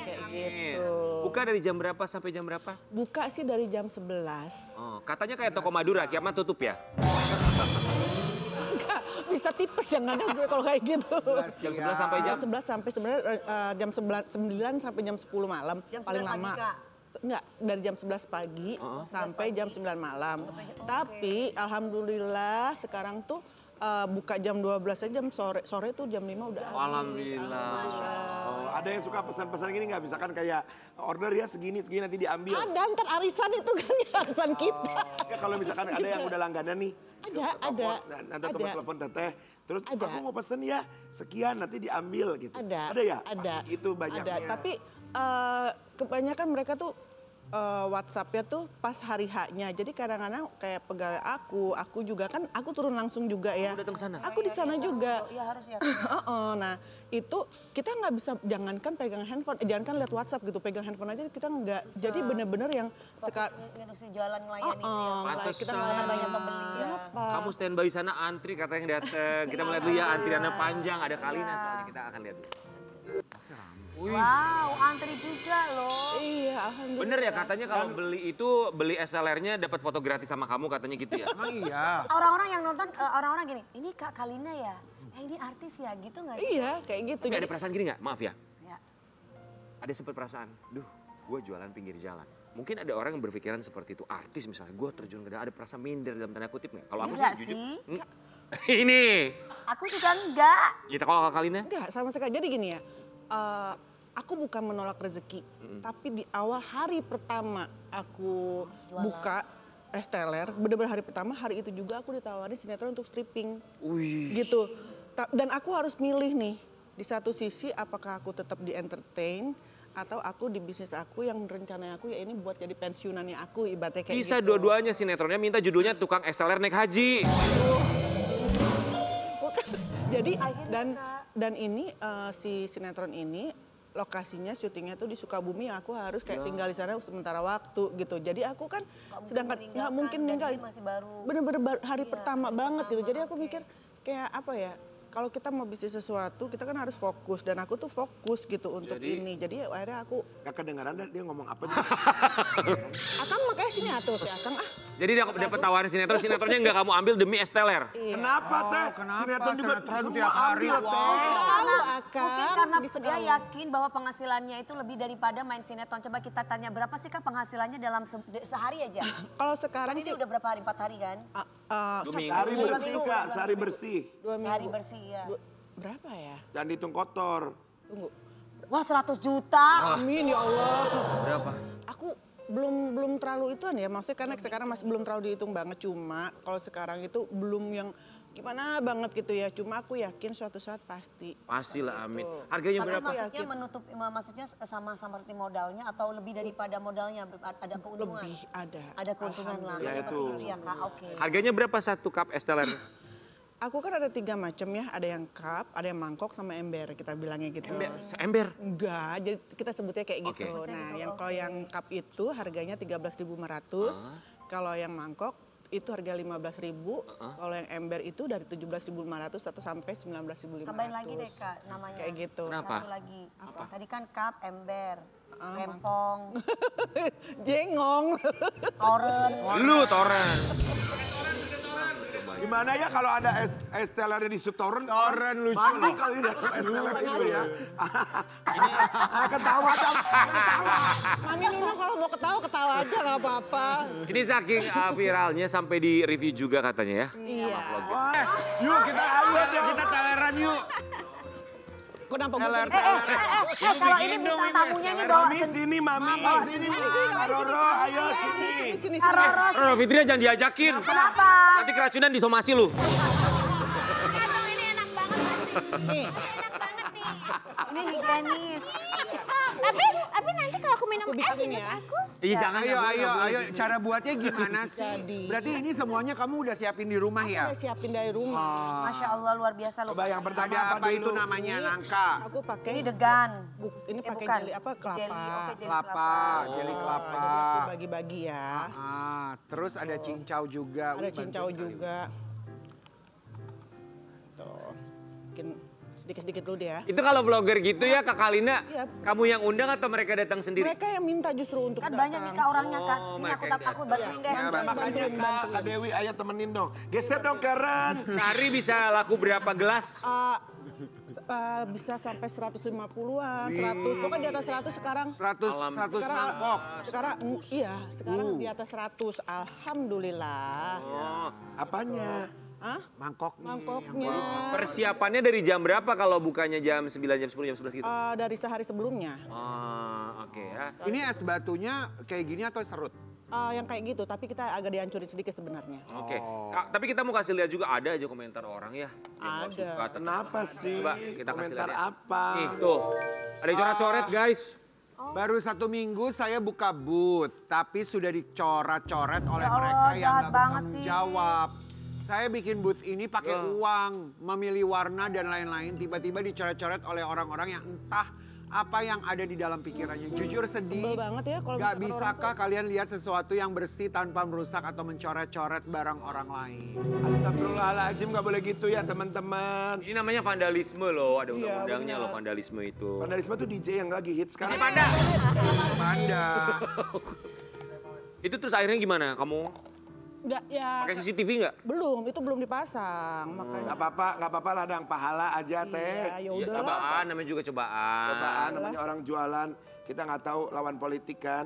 Kayak gitu. Buka dari jam berapa sampai jam berapa? Buka sih dari jam 11. Oh, katanya kayak toko Madura, kiamat tutup ya? Enggak, bisa tipes yang ada gue kalau kayak gitu. Jam 11 sampai jam? Jam 11 sampai sebenarnya jam 9 sampai jam 10 malam Jam paling 9 pagi, lama. Kak? Enggak, dari jam 11 pagi sampai jam 9 malam. Tapi alhamdulillah sekarang tuh buka jam 12 aja, jam sore tuh jam 5 udah habis. Alhamdulillah. Oh, ada yang suka pesan-pesan gini nggak? Misalkan kayak order ya segini nanti diambil. Ada, ntar arisan itu kan ya, arisan kita. Ya kalau misalkan ada yang udah langganan nih. Ada. Nanti telepon teteh. Terus Ada. aku mau pesen ya sekian nanti diambil gitu. Ada. Ada ya? Ada. Itu banyaknya. Ada, tapi kebanyakan mereka tuh WhatsApp-nya tuh pas hari H-nya. Jadi kadang-kadang kayak pegawai aku juga kan aku turun langsung juga ya. Kamu datang ke sana? Aku di sana juga. Iya harus ya. Nah itu kita nggak bisa, jangankan pegang handphone, jangankan lihat WhatsApp gitu, pegang handphone aja kita nggak. Jadi bener-bener yang Fokus ngurusin jualan ngelayani itu ya. Pantesan. Kita nggak banyak pembeli ya. Kamu standby sana antri katanya dateng. Kita melihat dulu ya antriannya panjang, ada Kalina soalnya kita akan lihat dulu. Wow, antri juga loh. Iya, alhamdulillah. Bener ya katanya kalau beli itu beli SLR-nya dapat foto gratis sama kamu katanya gitu ya? Emang iya. Orang-orang yang nonton, orang-orang gini, ini Kak Kalina ya? Ini artis ya gitu nggak sih? Iya, kayak gitu. Tapi ada Jadi- perasaan gini nggak? Maaf ya. Ya. Ada sempet perasaan, gue jualan pinggir jalan. Mungkin ada orang yang berpikiran seperti itu, artis misalnya, gue terjun ke dalam, ada perasaan minder dalam tanda kutip nggak? Kalau aku Enggak sih jujur. sih. Ini, Aku juga enggak. kita kalau Kalina? Enggak, sama sekali. Jadi gini ya, aku bukan menolak rezeki, tapi di awal hari pertama aku buka STLR, bener-bener hari pertama, hari itu juga aku ditawarin sinetron untuk stripping. Wih. Gitu. Dan aku harus milih nih, di satu sisi apakah aku tetap di entertain, atau aku di bisnis aku yang rencananya aku ya ini buat jadi pensiunannya aku, ibaratnya kayak Bisa gitu. dua-duanya sinetronnya minta judulnya tukang SLR naik haji. Jadi Akhirnya, dan ini si sinetron ini lokasinya syutingnya tuh di Sukabumi, aku harus kayak tinggal di sana sementara waktu gitu. Jadi aku kan sedangkan nggak mungkin meninggal, masih baru. bener-bener hari pertama banget gitu. Jadi aku mikir kayak apa ya, kalau kita mau bisnis sesuatu kita kan harus fokus dan aku tuh fokus gitu untuk ini. Jadi akhirnya aku Gak kedengaran dia ngomong apa. Akang makanya sini atuh si Akang ah. Jadi dia dapat tawaran sinetronnya nggak kamu ambil demi Esteller. Kenapa teh? kenapa? Sinetron juga Sinetron semua tiap hari, ambil, Teh. Tahu Akang. Mungkin karena Di dia Sukabumi. yakin bahwa penghasilannya itu lebih daripada main sinetron. Coba kita tanya berapa sih Kak penghasilannya dalam sehari aja? Kalau sekarang Kan ini sih udah berapa hari? 4 hari kan? Sehari bersih Kak, sehari bersih. 2 minggu. Sehari bersih ya. Berapa ya? Jangan dihitung kotor. Tunggu. Wah 100 juta. Amin ya Allah. Berapa? Aku belum terlalu ituan ya, maksudnya karena sekarang masih belum terlalu dihitung banget, cuma kalau sekarang itu belum yang gimana banget gitu ya, cuma aku yakin suatu saat pasti. Pastilah, amin. Gitu. Harganya Tapi berapa? maksudnya menutup, maksudnya sama seperti modalnya atau lebih daripada modalnya ada keuntungan? Lebih ada. Ada keuntungan lah. Ya, Seperti itu. ya Kak, oke. Harganya berapa satu cup Esteller? Aku kan ada 3 macam ya, ada yang cup, ada yang mangkok sama ember, kita bilangnya gitu. Ember. Enggak, jadi kita sebutnya kayak Oke. gitu. Nah, yang kalau yang cup itu harganya 13.500, kalau yang mangkok itu harga 15.000, kalau yang ember itu dari 17.500 atau sampai 19.500. Tambahin lagi deh Kak namanya. Kayak gitu. Kenapa? Satu lagi. Tadi kan cup, ember, rempong, Jengong. toren. Lu toren. Gimana ya kalau ada Esteller di Sutoren? Toren lucu Mandi loh. kali dalam Esteller itu ya. Ketawa dong, ketawa. Mami Nunu kalau mau ketawa aja nggak apa-apa. Ini saking viralnya sampai di review juga katanya ya. Iya. Yuk kita teleran yuk. Kenapa gue Teler, jadi- teler. Kalau ini bintang tamunya nih bawa Mami sini, Mami. Sini, Kak Roro, ayo sini. Sini, Kak Roro. Roro Fitria jangan diajakin. Kenapa? Nanti keracunan disomasi lu. Aduh ini enak banget pasti. Nih. Enak banget nih. Ini higienis. Tapi nanti kalau aku minum Aku es bikinin ini ya. aku. Iya jangan. Ayo, cara buatnya gimana sih? Jadi. Berarti ini semuanya kamu udah siapin di rumah ya? Udah siapin dari rumah. Masya Allah luar biasa loh. Coba yang pertama Ada apa itu dulu? namanya? Nangka, Aku pakai Ini degan. ini pakai bukan. jeli apa kelapa. Jelly, oke, jelly kelapa, jeli Jadi kelapa. aku bagi-bagi ya. Terus ada cincau juga. Ada Wih, cincau bantu kali. juga. Tuh. Bikin sedikit-sedikit dulu deh ya. Itu kalau vlogger gitu ya Kak Kalina, Iya. kamu yang undang atau mereka datang sendiri? Mereka yang minta justru untuk Kan datang. banyak nih Kak orangnya Kak. Oh, Sini mereka aku yang bantuin deh. Iya, Makanya Kak Dewi, ayo temenin dong. Geser dong Karen. Sehari bisa laku berapa gelas? Bisa sampai 150-an, 100. Pokoknya di atas 100 sekarang. 100 mangkok. Sekarang sekarang di atas 100. Alhamdulillah. Oh, Apanya? Hah? Mangkok nih. Mangkoknya persiapannya dari jam berapa kalau bukanya jam 9, jam 10, jam 11 gitu? dari sehari sebelumnya. Oh, oke ya. Ini es batunya kayak gini atau serut? Yang kayak gitu, tapi kita agak dihancurin sedikit sebenarnya. Oke, Kak, tapi kita mau kasih lihat juga ada aja komentar orang ya. Yang nggak Ada. suka tetap. Kenapa sih? Coba kita kasih Komentar lihat ya. apa? Nih tuh, ada yang coret-coret guys. Baru 1 minggu saya buka booth, tapi sudah dicoret-coret oleh Ya Allah, mereka yang jahat nggak banget bertanggung sih. jawab. Saya bikin booth ini pakai uang, memilih warna dan lain-lain. Tiba-tiba dicoret-coret oleh orang-orang yang entah apa yang ada di dalam pikirannya. Jujur sedih. Sebel banget ya kalau Gak misalkan bisakah kalian lihat sesuatu yang bersih tanpa merusak atau mencoret-coret barang orang lain? Astagfirullahaladzim, gak boleh gitu ya teman-teman. Ini namanya vandalisme loh, ada Iya, undang-undangnya benar. loh vandalisme itu. Vandalisme tuh DJ yang lagi hits sekarang. Panda. Panda. Itu terus akhirnya gimana? Kamu Enggak ya, pakai CCTV nggak? itu belum dipasang. Makanya Gak apa-apa lah, dang pahala aja teh. iya, ya Ya, udah. cobaan, namanya juga cobaan. Cobaan namanya orang jualan. Kita nggak tahu lawan politik kan.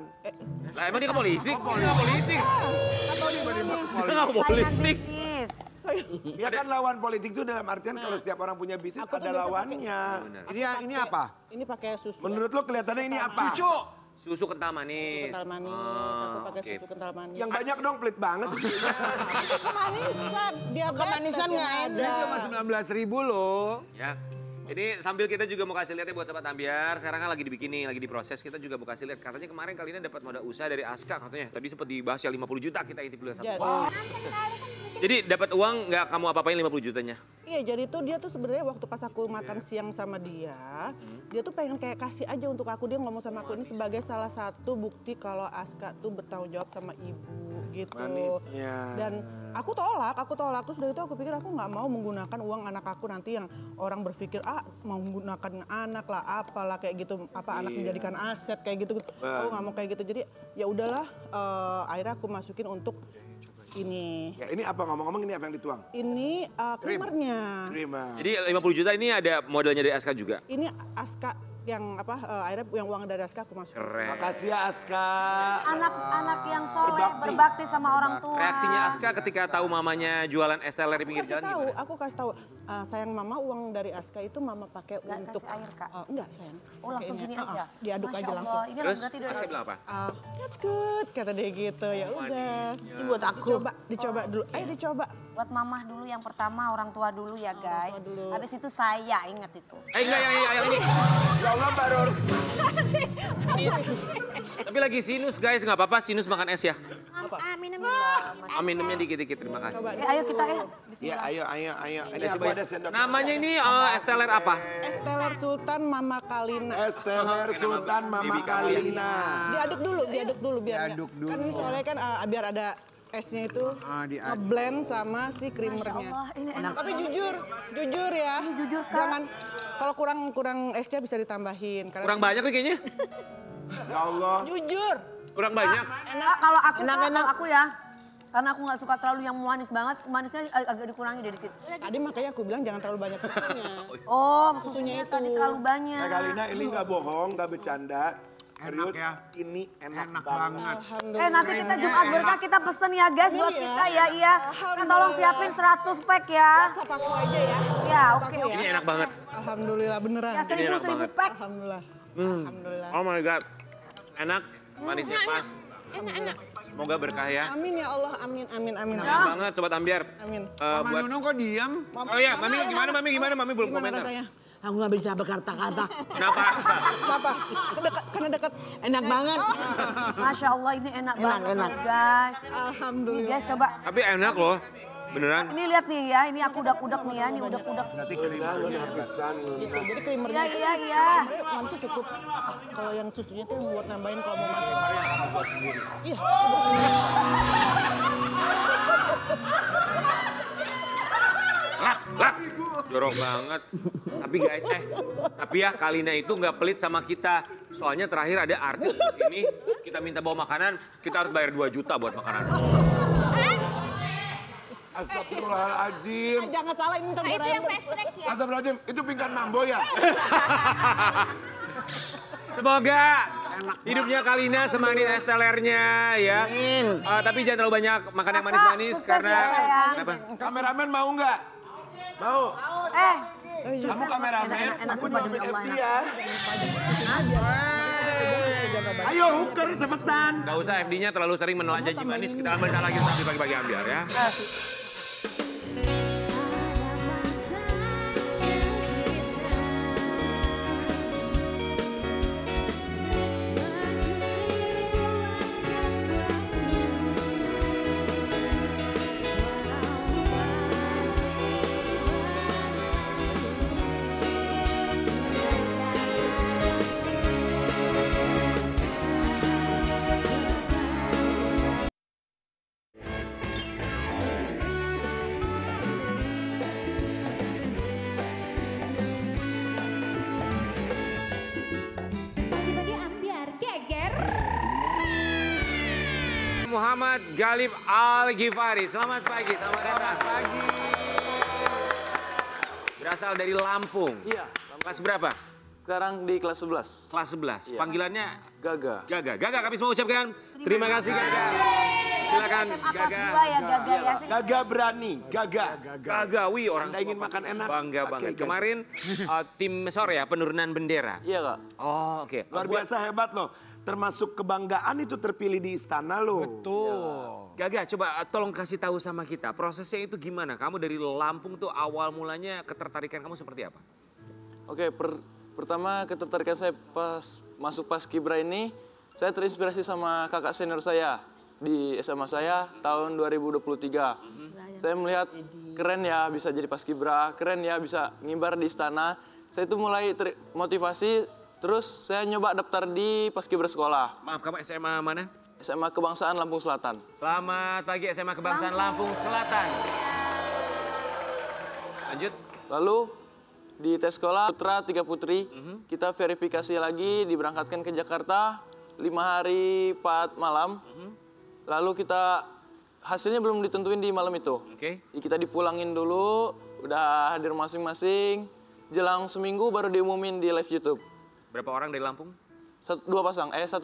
Lah emang dia ke politik? Dia politik. Atau tiba-tiba ke Dia politik. nggak Saingan politik. bisnis. Ya kan lawan politik itu dalam artian kalau setiap orang punya bisnis Aku tuh ada biasa lawannya. Ini apa? Ini pakai susu. Menurut lo kelihatannya ini apa? Cucu. Susu kental manis. kental manis. Ah, Aku pakai oke. susu kental manis. Yang banyak dong pelit banget sih. Kemanisan, dia kemanisan nggak Ini ada. cuma 19.000 loh. Ya. Ini sambil kita juga mau kasih lihatnya buat sobat Ambiar. Sekarang kan lagi dibikin nih, lagi diproses. Kita juga mau kasih lihat. Katanya kemarin kali ini dapat modal usaha dari Aska katanya. Tadi sempat dibahas ya 50 juta kita intip dulu satu. Jadi, Jadi dapat uang nggak kamu apa-apain 50 jutanya? Iya, jadi tuh dia tuh sebenarnya waktu pas aku makan siang sama dia, dia tuh pengen kayak kasih aja untuk aku. Dia ngomong sama aku ini sebagai salah satu bukti kalau Aska tuh bertanggung jawab sama ibu gitu. Manisnya. Dan aku tolak. Terus dari itu aku pikir aku nggak mau menggunakan uang anak aku nanti yang orang berpikir mau menggunakan anak lah, apalah kayak gitu, anak menjadikan aset kayak gitu. Aku nggak mau kayak gitu. Jadi ya udahlah, akhirnya aku masukin untuk ini. Ya, ini apa ngomong-ngomong ini apa yang dituang? Ini creamernya. Terima. Jadi 50 juta ini ada modelnya dari Aska juga? Ini Aska yang akhirnya yang uang dari Aska aku masukin. Keren. Makasih ya Aska. Anak-anak yang soleh, berbakti sama orang tua. Reaksinya Aska ketika tahu mamanya jualan es teler di pinggir jalan gimana? Aku kasih tahu, sayang mama uang dari Aska itu mama pakai Nggak untuk kasih air, Kak? Enggak sayang. Oh langsung Pakai gini ini. aja? Diaduk Masya aja Allah, langsung. ini Terus berarti dari Aska bilang apa? That's good kata dia gitu. Ya udah. Ini buat aku. Dicoba dulu. Ayo dicoba. Buat mamah dulu yang pertama, orang tua dulu ya guys. tua dulu. Habis itu saya, ingat itu. Enggak yang ini. Ya Allah Mbak Ror. Tapi lagi sinus guys, nggak apa-apa sinus makan es ya. Minumnya dikit-dikit, terima kasih. Ayo kita Ya bismillah. ayo. Ini aku ada sendok. Namanya ini es teler apa? Es teler Sultan Mama Kalina. Es teler Sultan Mama Kalina. Diaduk dulu biar Diaduk nggak- Kan ini soalnya kan biar ada esnya itu diaduk. ngeblend sama si creamernya. Allah, ini enak. Tapi jujur ya. jujur, Kak. Jangan kalau kurang esnya bisa ditambahin. Karena Kurang banyak nih kayaknya. Ya Allah. jujur. Kurang banyak. Enak. Kalau aku, Enak. aku ya. Karena aku nggak suka terlalu yang manis banget, manisnya agak dikurangi dikit. Tadi makanya aku bilang jangan terlalu banyak susunya. Oh, Susunya susunya itu. tadi terlalu banyak. Nah Kalina ini nggak bohong, nggak bercanda. Enak ya. Ini enak Enak banget. banget. Alhamdulillah. Nanti kita Jumat berkah kita pesen ya guys buat Ini ya. kita ya, iya. Nah, tolong siapin 100 pack ya. WhatsApp aku aja ya. Ya, oke. Aku ya. Ini enak banget. Alhamdulillah beneran. Ya, Ini enak 1000 banget. pack. Alhamdulillah. Alhamdulillah. Oh my god. Enak, manisnya pas. Enak. Semoga berkah ya. Amin ya Allah, amin. Enak banget Sobat Ambiar. Amin. Mama Buat Nunung kok diam? Oh iya, Mami gimana? Mami belum Gimana komentar. rasanya? Aku nggak bisa berkata-kata. Kenapa? Kenapa? Karena dekat. Enak banget. Masya Allah ini enak banget guys. Nih Alhamdulillah. guys coba. Tapi enak loh. Beneran. Ini lihat nih ya, ini aku udak-udak nih ya, ini udak-udak. Berarti creamernya. Jadi creamernya Iya. manisnya cukup. Kalau yang susunya itu buat nambahin kalau mau manis. Iya. Lah, jorok banget. Tapi guys, tapi ya Kalina itu nggak pelit sama kita. Soalnya terakhir ada artis di sini, kita minta bawa makanan, kita harus bayar 2 juta buat makanan. Astagfirullahaladzim. Jangan salah ini ntar Itu yang berantem. fast track ya. Astagfirullahaladzim. Itu pinggan mambo ya? Semoga hidupnya Kalina semanis es telernya ya. Tapi jangan terlalu banyak makan yang manis-manis sukses karena ya, sayang. kenapa? Kameramen mau nggak? Mau. Kamu kameramen, enak aku sumpah nyuapin demi Allah FB ya. ya. Ayo Hooker cepetan. Gak usah FD-nya terlalu sering menelan janji manis. Kita akan berbicara lagi nanti pagi-pagi Ambiar ya. Pagi-pagi Ambiar geger. Muhammad Galib Al-Ghifari. Selamat pagi, selamat datang. Pagi. Berasal dari Lampung. Iya, Kelas berapa? sekarang di kelas 11. Kelas 11. Panggilannya Gaga. Gaga. Gaga kami semua ucapkan terima kasih Gaga. Silakan Gaga. Ya Gaga ya. Gaga berani, Gaga. Gaga, wih orang Anda ingin tua makan pasti enak? Bangga Oke, banget. Gaga. Kemarin tim sore ya penurunan bendera. Iya kak. Oh oke. Luar biasa hebat loh. Termasuk kebanggaan itu terpilih di istana loh. Tuh. Gaga coba tolong kasih tahu sama kita prosesnya itu gimana? Kamu dari Lampung tuh awal mulanya ketertarikan kamu seperti apa? Oke, pertama ketertarikan saya pas masuk Paskibra ini, saya terinspirasi sama kakak senior saya di SMA saya tahun 2023. Saya melihat keren ya bisa jadi paskibra, keren ya bisa ngibar di istana. Saya itu mulai motivasi, terus saya nyoba daftar di paskibra sekolah. Maaf, kamu SMA mana? SMA Kebangsaan Lampung Selatan. Selamat pagi SMA Kebangsaan Lampung Selatan. Lanjut. Lalu di tes sekolah putra 3 putri, kita verifikasi lagi, diberangkatkan ke Jakarta 5 hari 4 malam. Lalu kita hasilnya belum ditentuin di malam itu. Oke. Kita dipulangin dulu, udah hadir masing-masing. Jelang seminggu baru diumumin di live YouTube. Berapa orang dari Lampung? Satu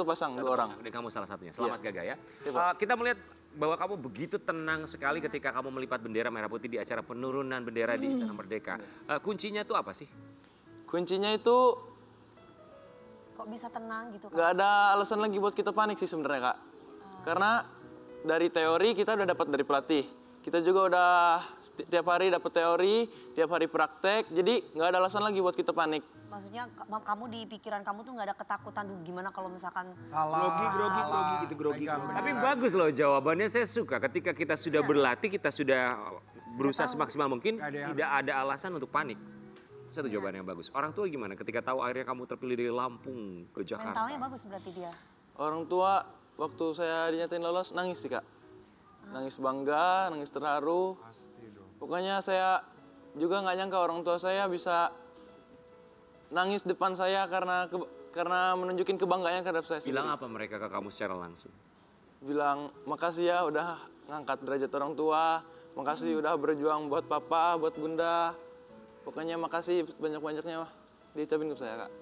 pasang, dua orang. Dan kamu salah satunya. Selamat Gaga ya. Siap. Kita melihat bahwa kamu begitu tenang sekali ketika kamu melipat bendera merah putih di acara penurunan bendera di Istana Merdeka. Kuncinya itu apa sih? Kuncinya itu Kok bisa tenang gitu kan? nggak ada alasan lagi buat kita panik sih sebenarnya Kak. Karena dari teori kita udah dapat dari pelatih. Kita juga udah tiap hari dapat teori, tiap hari praktek. Jadi nggak ada alasan lagi buat kita panik. Maksudnya kamu di pikiran kamu tuh nggak ada ketakutan gimana kalau misalkan Grogi. Tapi bagus loh jawabannya, saya suka. Ketika kita sudah berlatih, kita sudah berusaha semaksimal mungkin, tidak ada alasan untuk panik. Satu jawaban yang bagus. Orang tua gimana ketika tahu akhirnya kamu terpilih dari Lampung ke Jakarta? mentalnya bagus berarti dia. Orang tua waktu saya dinyatain lolos nangis sih Kak. Nangis bangga, nangis terharu. Pokoknya saya juga nggak nyangka orang tua saya bisa nangis depan saya karena menunjukin kebanggaannya terhadap saya sendiri. Bilang apa mereka ke kamu secara langsung? Bilang makasih ya udah ngangkat derajat orang tua, makasih udah berjuang buat papa, buat bunda. Pokoknya makasih banyak-banyaknya diucapin ke saya Kak.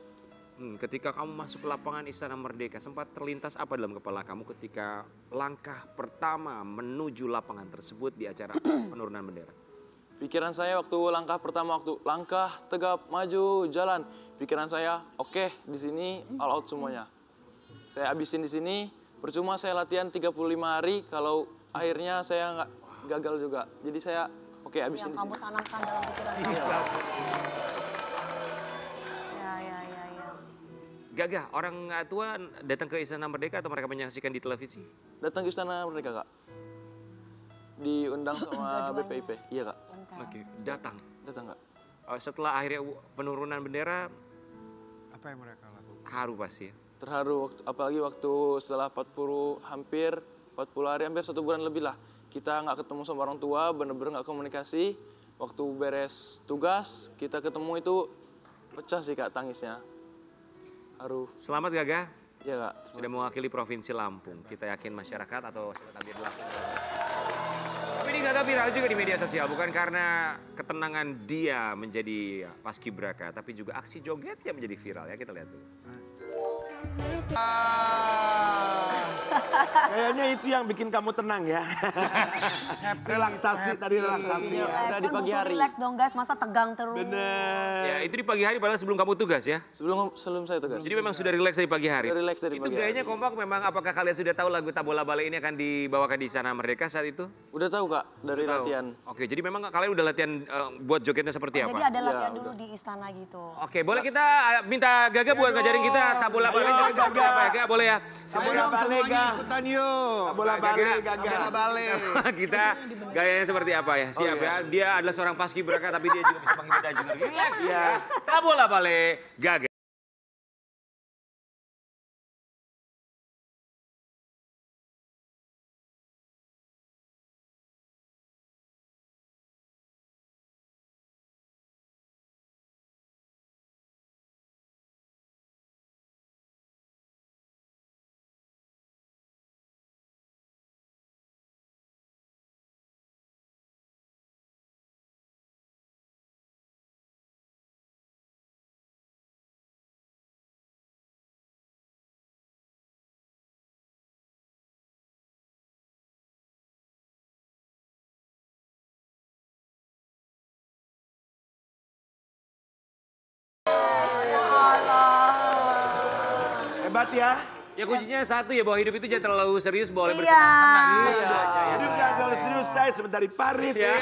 Ketika kamu masuk ke lapangan Istana Merdeka, sempat terlintas apa dalam kepala kamu ketika langkah pertama menuju lapangan tersebut di acara penurunan bendera? Pikiran saya waktu langkah pertama, waktu langkah tegap maju jalan, pikiran saya oke, di sini all out semuanya. Saya habisin di sini, percuma saya latihan 35 hari kalau akhirnya saya nggak gagal juga. Jadi saya oke habisin di Yang kamu sini. tanamkan dalam pikiran kamu. Ya. Gagah, orang tua datang ke Istana Merdeka atau mereka menyaksikan di televisi? Datang ke Istana Merdeka Kak. Diundang sama BPIP. Iya Kak. Oke, datang. Datang Kak. Setelah akhirnya penurunan bendera, Apa yang mereka lakukan? haru pasti ya? Terharu, apalagi waktu setelah 40 hari, hampir 1 bulan lebih lah. Kita nggak ketemu sama orang tua, bener-bener nggak komunikasi. Waktu beres tugas, kita ketemu itu pecah sih Kak tangisnya. Haru. Selamat Gagah. Iya Kak. Sudah mewakili Provinsi Lampung. Kita yakin masyarakat atau sahabat Abdi Lampung. Tapi ini Gagah viral juga di media sosial. Bukan karena ketenangan dia menjadi paskibraka, tapi juga aksi jogetnya menjadi viral ya. Kita lihat dulu. Kayaknya itu yang bikin kamu tenang ya. Relaksasi tadi relaksasi. Udah di pagi hari. Relax dong guys, masa tegang terus. Bener. Ya itu di pagi hari padahal sebelum kamu tugas ya. Sebelum saya tugas. Jadi memang sudah rileks dari pagi hari. Sudah rileks dari Itu pagi gayanya kompak memang. Apakah kalian sudah tahu lagu Tabola Bale ini akan dibawakan di Istana Merdeka saat itu? Udah tahu Kak dari Tahu. latihan. Oke, jadi memang kalian udah latihan buat jogetnya seperti apa? Jadi ada latihan dulu di istana gitu. Oke, boleh kita minta Gaga buat ngajarin kita Tabola Bale Ayo, joget seperti apa ya? Gaga, boleh ya? Ayo dong semuanya ikutan yuk. Bola balik gagal. Bola balik. Kita gayanya seperti apa ya? Siap ya. Dia adalah seorang paskibraka tapi dia juga bisa menghibur dan juga relax ya. Tabola Bale, Gaga. Ya kuncinya satu ya, bahwa hidup itu jangan terlalu serius, boleh Iya. bersenang-senang. Hidup jangan terlalu serius, saya sebentar di Paris. Ya.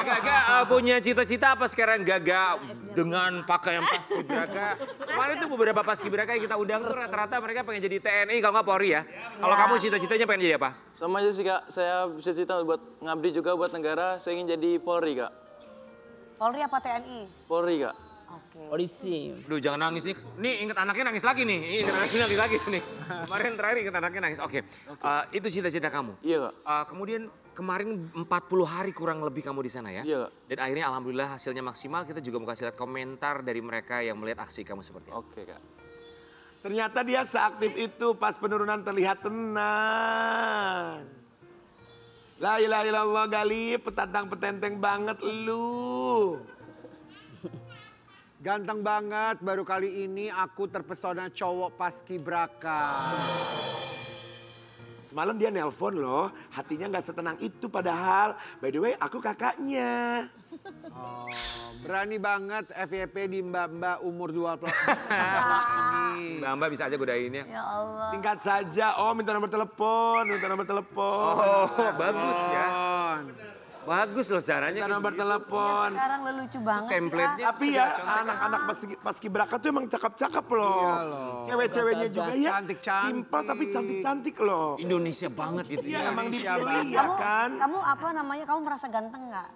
Gaga punya cita-cita apa sekarang Gaga dengan pakaian paskibraka? Kemarin tuh beberapa paskibraka yang kita undang tuh rata-rata mereka pengen jadi TNI kalau nggak Polri ya. Kalau kamu cita-citanya pengen jadi apa? Sama aja sih Kak, saya bisa cita buat ngabdi juga buat negara, saya ingin jadi Polri Kak. Polri apa TNI? Polri Kak. Polisi. Duh jangan nangis nih. Nih inget anaknya nangis lagi nih. Inget anaknya nangis lagi nih. Kemarin terakhir inget anaknya nangis. Oke. Itu cita-cita kamu. Iya Kak. Kemudian kemarin 40 hari kurang lebih kamu di sana ya. Iya Kak. Dan akhirnya alhamdulillah hasilnya maksimal. Kita juga mau kasih lihat komentar dari mereka yang melihat aksi kamu seperti apa. Oke Kak. Ternyata dia seaktif itu pas penurunan terlihat tenang. La ilaha illallah Gali, petantang petenteng banget lu. Ganteng banget, baru kali ini aku terpesona cowok paskibraka. Semalam dia nelpon loh, hatinya nggak setenang itu padahal. By the way, aku kakaknya. Berani banget FYP di mbak-mbak umur 20 ini. Mbak bisa aja godain ya. Ya Allah. Singkat saja, minta nomor telepon, minta nomor telepon. Oh, bagus ya. Bagus loh caranya. Minta nomor telepon. Sekarang lu lucu banget Template-nya. Tapi ya anak-anak paskibraka tuh emang cakep-cakep loh. Iya loh. Cewek-ceweknya juga ya. Cantik-cantik. Simpel tapi cantik-cantik loh. Indonesia banget gitu Iya ya. emang Indonesia dipilih ya kan. Kamu apa namanya? Kamu merasa ganteng nggak?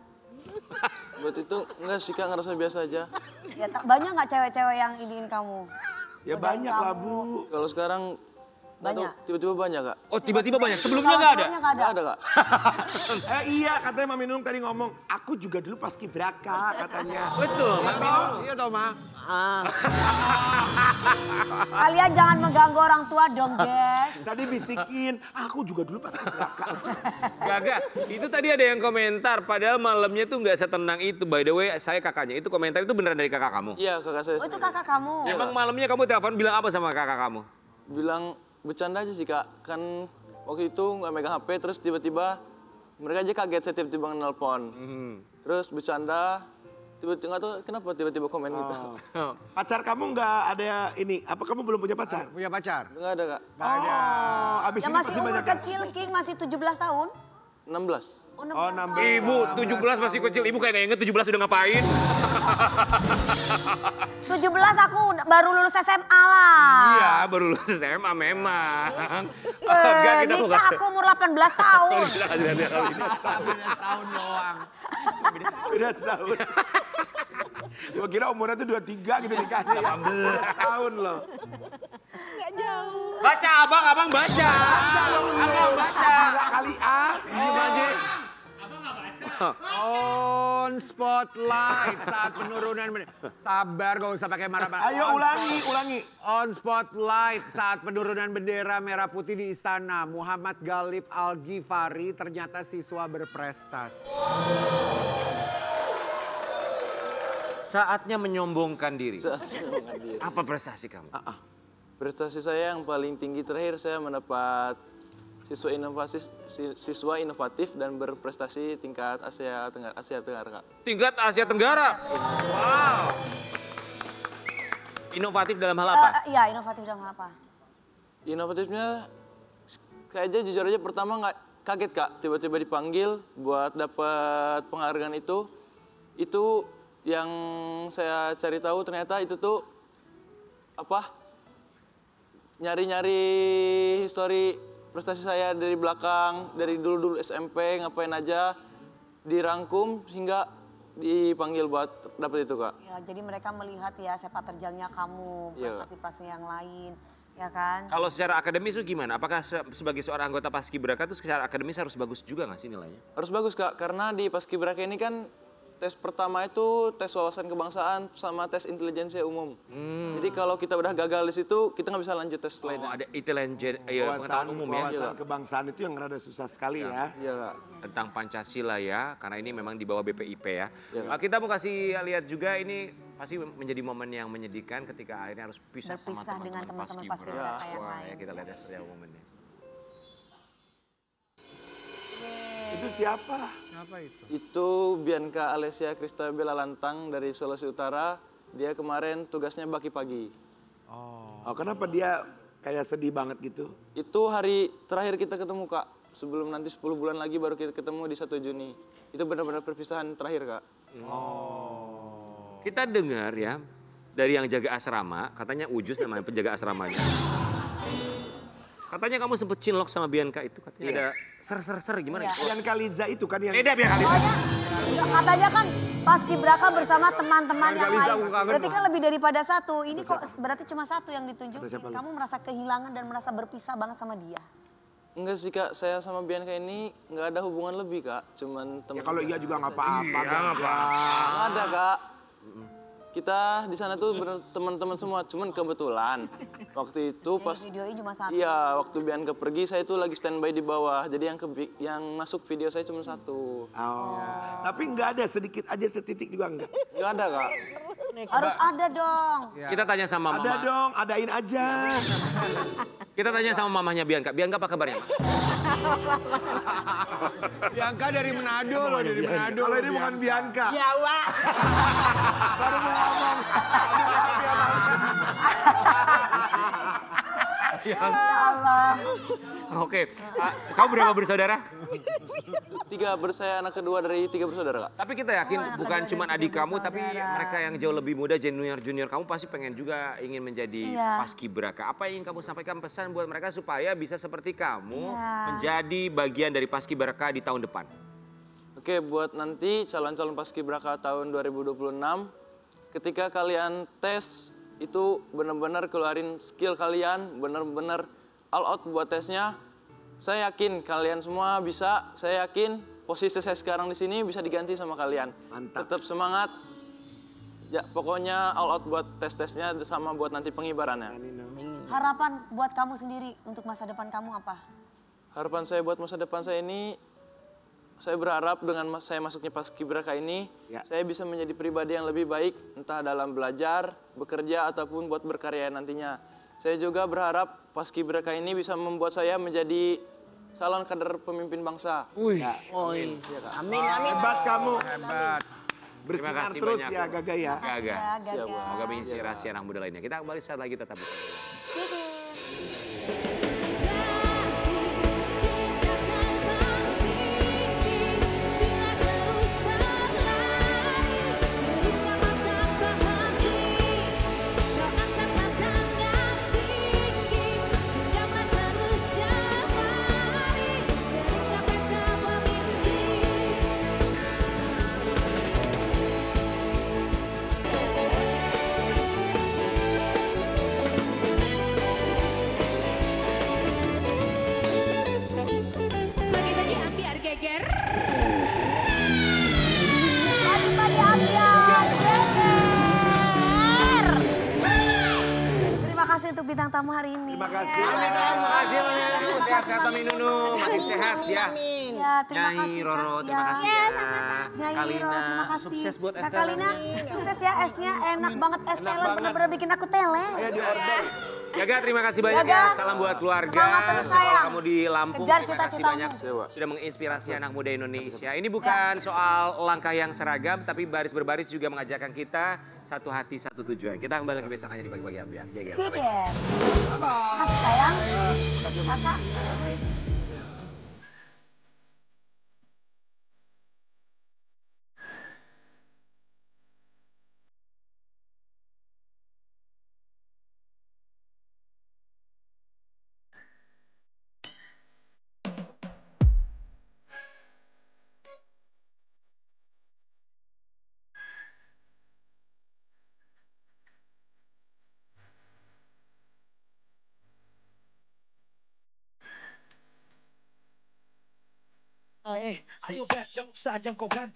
Buat itu enggak sih Kak, ngerasa biasa aja. Ya, banyak nggak cewek-cewek yang iniin kamu? Ya banyak lah Bu. Kalau sekarang nggak tahu, Banyak. tiba-tiba banyak Kak. Oh tiba-tiba banyak. Sebelumnya nggak ada? Sebelumnya nggak ada. Nggak ada Kak. Iya katanya Mami Nung tadi ngomong, aku juga dulu paskibraka katanya. Betul. Iya toh, Ma? Kalian jangan mengganggu orang tua dong, guys. Tadi bisikin, aku juga dulu paskibraka. Gaga, itu tadi ada yang komentar, padahal malamnya tuh nggak setenang itu. By the way, saya kakaknya. Itu komentar itu beneran dari kakak kamu? Iya kakak saya. Oh, itu kakak kamu. Emang malamnya kamu telepon bilang apa sama kakak kamu? Bilang bercanda aja sih Kak. Kan waktu itu nggak megang HP terus tiba-tiba mereka aja kaget saya tiba-tiba nelpon. Terus bercanda, tiba-tiba nggak tahu kenapa tiba-tiba komen gitu. Pacar kamu nggak ada ini, apa kamu belum punya pacar? Punya pacar? Nggak ada Kak. Nggak ada. Abis Yang ini masih pasti umur banyak kan? kecil, King, masih 17 tahun. 16. Oh, 16 Oh, tahun. Ibu, 17 masih kecil. Ibu kayak nggak inget 17 udah ngapain? 17 aku baru lulus SMA lah. Iya, baru lulus SMA memang. Enggak, kita mau Nikah aku umur 18 tahun. Kita kasih lihat kali ini. Beda setahun doang. Beda setahun. Gua kira umurnya tuh 23 gitu nikahnya ya. 18 tahun loh. Baca, abang baca. Abang baca. Kali A. On spotlight saat penurunan. Sabar, gak usah pakai marah-marah. Ayo ulangi. On spotlight saat penurunan bendera merah putih di istana. Muhammad Galib Al-Ghifari ternyata siswa berprestasi. Saatnya menyombongkan diri. Saatnya mengambil diri. Apa prestasi kamu? Prestasi saya yang paling tinggi terakhir saya mendapat siswa inovatif dan berprestasi tingkat Asia Tenggara Kak. Tingkat Asia Tenggara. Wow. Inovatif dalam hal apa? Iya, inovatif dalam apa? Inovatifnya saya aja jujur aja pertama nggak kaget Kak, tiba-tiba dipanggil buat dapat penghargaan itu yang saya cari tahu ternyata itu tuh apa? Nyari-nyari histori prestasi saya dari belakang, dari dulu SMP ngapain aja dirangkum hingga dipanggil buat dapat itu Kak. Ya, jadi mereka melihat ya sepak terjangnya kamu, Iya. prestasi-prestasi yang lain, ya kan? Kalau secara akademis itu gimana? Apakah sebagai seorang anggota Paskibraka itu secara akademis harus bagus juga nggak sih nilainya? Harus bagus Kak, karena di Paskibraka ini kan tes pertama itu tes wawasan kebangsaan sama tes intelijensia umum. Jadi kalau kita udah gagal di situ, kita nggak bisa lanjut tes Oh, lainnya. ada pengetahuan umum ya. Wawasan kebangsaan itu yang rada susah sekali ya. Iya Kak. Tentang Pancasila ya, karena ini memang di bawah BPIP ya. Iya. Kita mau kasih lihat juga ini pasti menjadi momen yang menyedihkan ketika akhirnya harus pisah sama Berpisah dengan teman-teman teman-teman Paskibraka. Paskibraka yang Wah, lain. ya kita lihat ya seperti apa momennya. Itu siapa? Itu Bianca Alesia Cristabella Lantang dari Sulawesi Utara. Dia kemarin tugasnya baki pagi. Oh, kenapa dia Kayak sedih banget gitu. Itu hari terakhir kita ketemu, Kak. Sebelum nanti 10 bulan lagi baru kita ketemu di 1 Juni. Itu benar-benar perpisahan terakhir, Kak. Kita dengar ya, dari yang jaga asrama, katanya Ujus namanya penjaga asramanya. Katanya kamu sempet cinlok sama Bianca itu, katanya ada ser gimana? Bianca Liza itu kan yang... Beda Bianca Liza. Katanya kan paskibraka bersama teman-teman yang Liza, lain. aku kangen Berarti loh. kan lebih daripada satu. Ini kok berarti cuma satu yang ditunjukin. Kamu merasa kehilangan dan merasa berpisah banget sama dia. Enggak sih, Kak. Saya sama Bianca ini nggak ada hubungan lebih, Kak. Cuman teman. Ya kalau iya juga nggak apa-apa. Nggak ada, Kak. Kita di sana tuh bener teman-teman semua. Cuman kebetulan waktu itu pas Videonya cuma satu. iya, waktu Bianca pergi saya tuh lagi standby di bawah. Jadi yang masuk video saya cuma 1. Tapi nggak ada sedikit aja setitik juga enggak. Nggak ada, Kak. Harus ada dong. Kita tanya sama mama. Ada dong, adain aja. Kita tanya sama mamanya Bianca. Bianca apa kabarnya, Ma? Bianca dari Manado loh, dari Manado. Kalau ini bukan Bianca. Jawa. Baru mau ngomong. Ya Allah. Oke, kamu berapa bersaudara? 3 saya anak kedua dari 3 bersaudara, Kak. Tapi kita yakin bukan cuma adik kamu, tapi mereka yang jauh lebih muda, junior kamu pasti pengen juga ingin menjadi paskibraka. Apa yang ingin kamu sampaikan pesan buat mereka supaya bisa seperti kamu menjadi bagian dari paskibraka di tahun depan? Oke, buat nanti calon-calon paskibraka tahun 2026, ketika kalian tes itu benar-benar keluarin skill kalian, benar-benar all out buat tesnya. Saya yakin kalian semua bisa, saya yakin posisi saya sekarang di sini bisa diganti sama kalian. Mantap. Tetap semangat. Ya, pokoknya all out buat tes-tesnya sama buat nanti pengibarannya. Harapan buat kamu sendiri untuk masa depan kamu apa? Harapan saya buat masa depan saya ini, saya berharap dengan saya masuknya paskibraka ini, saya bisa menjadi pribadi yang lebih baik, entah dalam belajar, bekerja, ataupun buat berkarya nantinya. Saya juga berharap paskibraka ini bisa membuat saya menjadi calon kader pemimpin bangsa. Amin, amin. Hebat kamu. Hebat. Bersinar kasih terus banyak. ya Gaga ya. Gaga. Gaga. Semoga menginspirasi anak muda lainnya. Kita kembali saat lagi tetap bersama. Bagi-bagi ambiar geger. Pagi-pagi ambiar geger. Terima kasih untuk bintang tamu hari ini. Terima kasih. Terima kasih banyak. Sehat-sehat Mami Nunu. Makin sehat ya. Ya, terima Nyai kasih. Roro, Kak. terima kasih Ya, ya. Nyai Kalina, Roro, terima kasih. sukses buat Kak es Kalina, sukses ya esnya. Enak banget es Thailand, bener-bener bikin aku tele. Ayo di order. Gaga, terima kasih banyak Gaga. ya. Salam buat keluarga. Semangat terus, Sekolah sayang. kamu di Lampung. Kejar Terima kasih cita-citamu. banyak sudah menginspirasi anak muda Indonesia. Ini bukan soal langkah yang seragam, tapi baris berbaris juga mengajarkan kita satu hati, satu tujuan. Kita kembali ke besok hanya di pagi-pagi ambiar. Geger. Geger. Makasih sayang. Kakak. Ayo, saan dyan kau ganto?